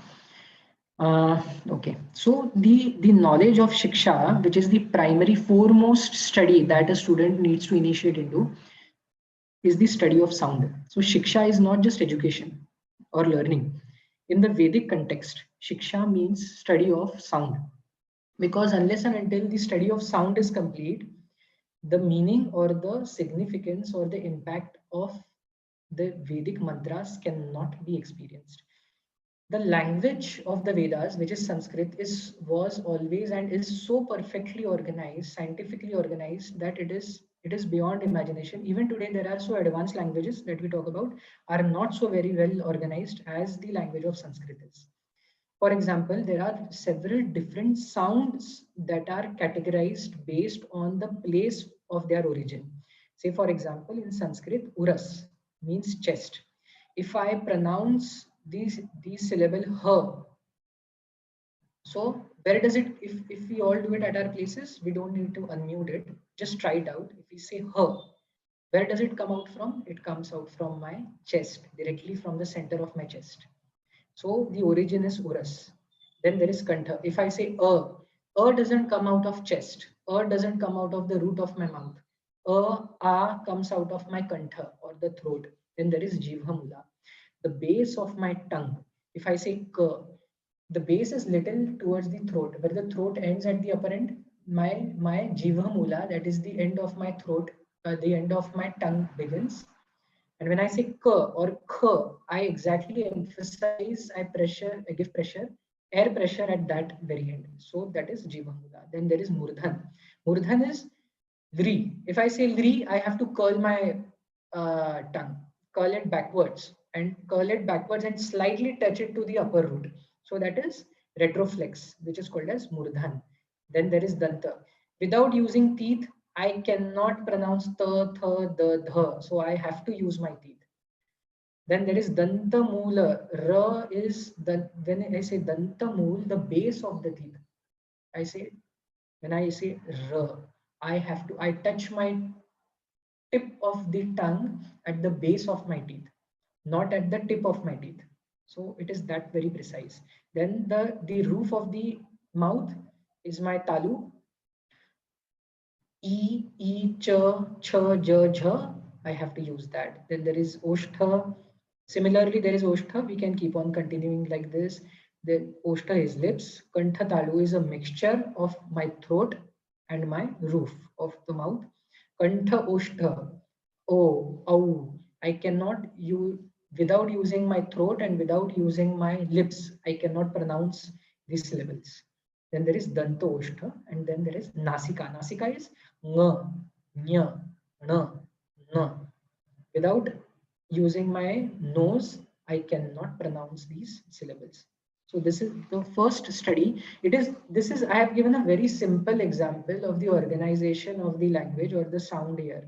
Okay, so the knowledge of Shiksha, which is the primary foremost study that a student needs to initiate into, is the study of sound. So Shiksha is not just education or learning. In the Vedic context, Shiksha means study of sound. Because unless and until the study of sound is complete, the meaning or the significance or the impact of the Vedic mantras cannot be experienced. The language of the Vedas, which is Sanskrit, was always and is so perfectly organized, scientifically organized, that it is beyond imagination. Even today, there are so advanced languages that we talk about are not so very well organized as the language of Sanskrit is. For example, there are several different sounds that are categorized based on the place of their origin. Say, for example, in Sanskrit, uras means chest. If I pronounce these syllable her, so where does it, if we all do it at our places, we don't need to unmute it. Just try it out. If we say her, where does it come out from? It comes out from my chest, directly from the center of my chest. So the origin is urus. Then there is kantha. If I say doesn't come out of chest. Doesn't come out of the root of my mouth. Comes out of my kantha or the throat. Then there is jivhamula, the base of my tongue. If I say ka, the base is little towards the throat, where the throat ends at the upper end. My jivhamula, that is the end of my throat, the end of my tongue begins. And when I say k or kh, I exactly emphasize, I give pressure, air pressure at that very end. So that is Jivamula. Then there is Murdhan. Murdhan is Lri. If I say Lri, I have to curl my tongue, curl it backwards and slightly touch it to the upper root. So that is retroflex, which is called as Murdhan. Then there is Danta. Without using teeth, I cannot pronounce the, the, the. So I have to use my teeth. Then there is Danta Moola. Ra is the, when I say Danta Mool, the base of the teeth. I say, when I say Ra, I touch my tip of the tongue at the base of my teeth, not at the tip of my teeth. So it is that very precise. Then the roof of the mouth is my talu. Ch, J. I have to use that. Then there is Oshtha. Similarly, there is Oshtha. We can keep on continuing like this. The Oshtha is lips. Kantha Talu is a mixture of my throat and my roof of the mouth. Kantha Oshtha. Oh, oh. I cannot use, without using my throat and without using my lips, I cannot pronounce these syllables. Then there is Danta Oshtha, and then there is Nasika. Nasika is ng, nya, na, na. Without using my nose, I cannot pronounce these syllables. So this is the first study. I have given a very simple example of the organization of the language or the sound here.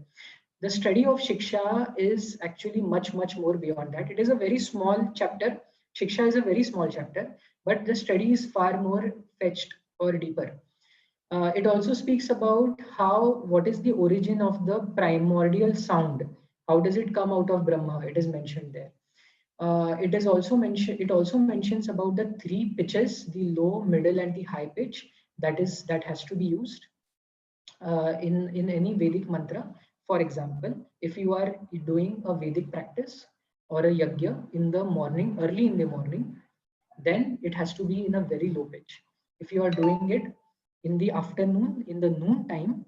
The study of Shiksha is actually much, much more beyond that. It is a very small chapter. Shiksha is a very small chapter, but the study is far more fetched or deeper. It also speaks about what is the origin of the primordial sound. How does it come out of Brahma? It is mentioned there. It is also mentioned. It also mentions about the three pitches: the low, middle, and the high pitch. That has to be used in any Vedic mantra. For example, if you are doing a Vedic practice or a yajna in the morning, early in the morning, then it has to be in a very low pitch. If you are doing it in the afternoon, in the noon time,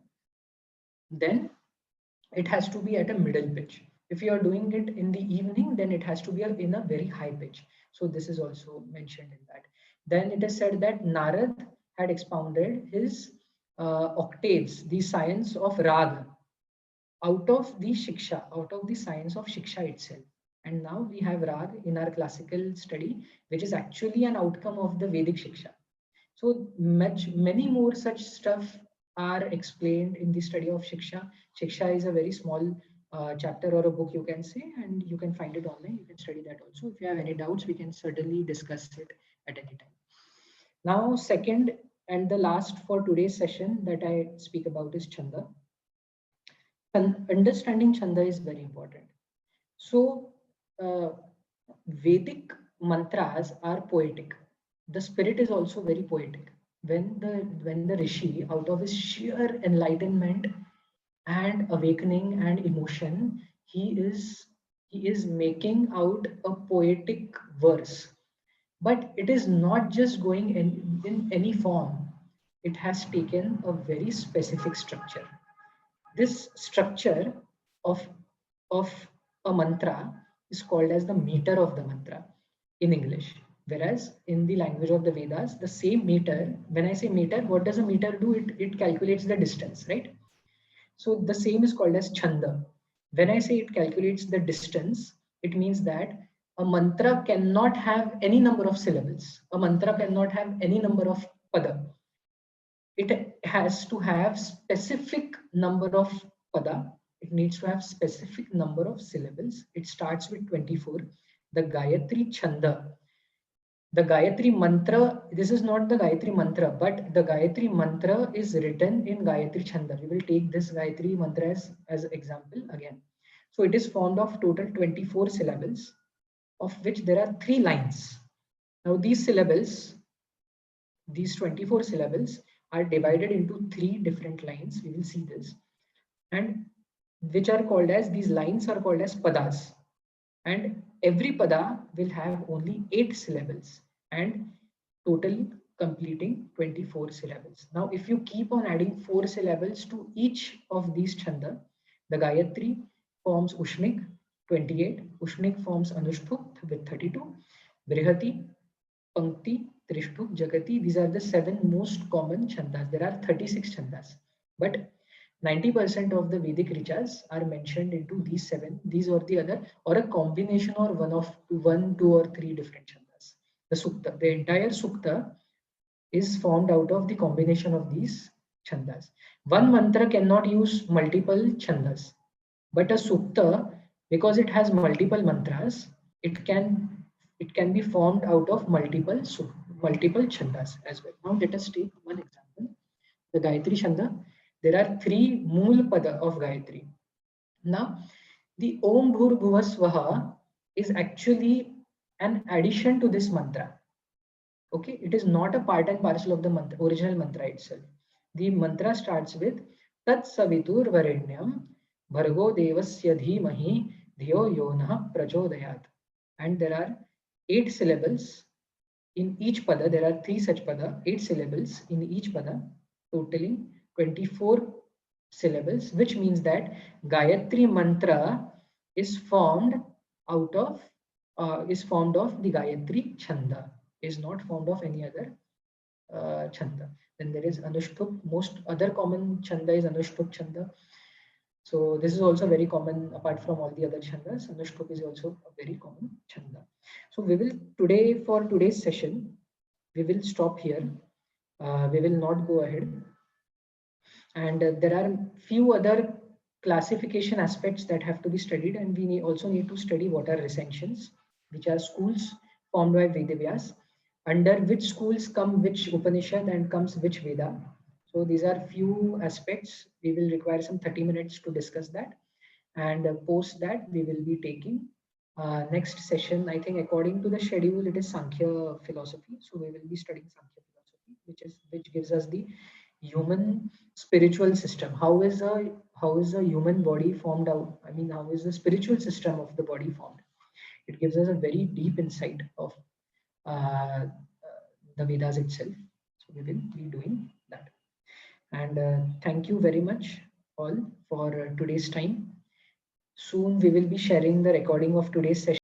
then it has to be at a middle pitch. If you are doing it in the evening, then it has to be in a very high pitch. So this is also mentioned in that. Then it is said that Narad had expounded his octaves, the science of Rag, out of the Shiksha, out of the science of Shiksha itself. And now we have Rag in our classical study, which is actually an outcome of the Vedic Shiksha. So many more such stuff are explained in the study of Shiksha. Shiksha is a very small chapter or a book, you can say, and you can find it online. You can study that also. If you have any doubts, we can certainly discuss it at any time. Now, second and the last for today's session that I speak about is Chanda. Understanding Chanda is very important. So, Vedic mantras are poetic. The spirit is also very poetic. When the rishi, out of his sheer enlightenment and awakening and emotion, he is making out a poetic verse. But it is not just going in any form. It has taken a very specific structure. This structure of of a mantra is called as the meter of the mantra in English. Whereas in the language of the Vedas, the same meter, when I say meter, what does a meter do? It calculates the distance, right? So the same is called as chanda. When I say it calculates the distance, it means that a mantra cannot have any number of syllables. A mantra cannot have any number of pada. It has to have specific number of pada. It needs to have specific number of syllables. It starts with 24. The Gayatri Chanda, the Gayatri mantra, this is not the Gayatri mantra, but the Gayatri mantra is written in Gayatri Chanda. We will take this Gayatri mantra as example again. So it is formed of total 24 syllables, of which there are 3 lines. Now these syllables, these 24 syllables are divided into 3 different lines. We will see this. And which are called as, these lines are called as padas. And every pada will have only 8 syllables and total completing 24 syllables. Now, if you keep on adding 4 syllables to each of these chanda, the Gayatri forms Ushnik, 28, Ushnik forms Anushtup with 32, Brihati, Pankti, Trishtup, Jagati, these are the 7 most common chandas. There are 36 chandas, but 90% of the Vedic richas are mentioned into these 7, these or the other, or a combination or one, 2 or 3 different chandas. The sukta, the entire sukta is formed out of the combination of these chandas. One mantra cannot use multiple chandas, but a sukta, because it has multiple mantras, it can be formed out of multiple chandas as well. Now let us take one example. The Gayatri Chanda. There are 3 mool pada of Gayatri. Now, the Om Bhur Bhuva Swaha is actually an addition to this mantra. Okay, it is not a part and parcel of the mantra, original mantra itself. The mantra starts with Tat Savitur Varenyam Bhargo Devasya Dhimahi Dhiyo Yonah Prachodayat. And there are 8 syllables in each pada. There are 3 such pada, 8 syllables in each pada, totaling 24 syllables, which means that Gayatri mantra is formed out of the Gayatri Chanda, is not formed of any other Chanda. Then there is Anushtup. Most other common Chanda is Anushtup Chanda. So this is also very common apart from all the other chandas. Anushtup is also a very common chanda. So we will today, for today's session, we will stop here. We will not go ahead. And there are few other classification aspects that have to be studied, and we also need to study what are recensions, which are schools formed by Vedavyas, under which schools come which Upanishad and comes which Veda. So these are few aspects. We will require some 30 minutes to discuss that, and post that we will be taking next session. I think according to the schedule it is Sankhya philosophy, so we will be studying Sankhya philosophy, which gives us the human spiritual system. How is a human body formed out? I mean, how is the spiritual system of the body formed? It gives us a very deep insight of uh, the Vedas itself. So we will be doing that. And thank you very much all for today's time. Soon we will be sharing the recording of today's session.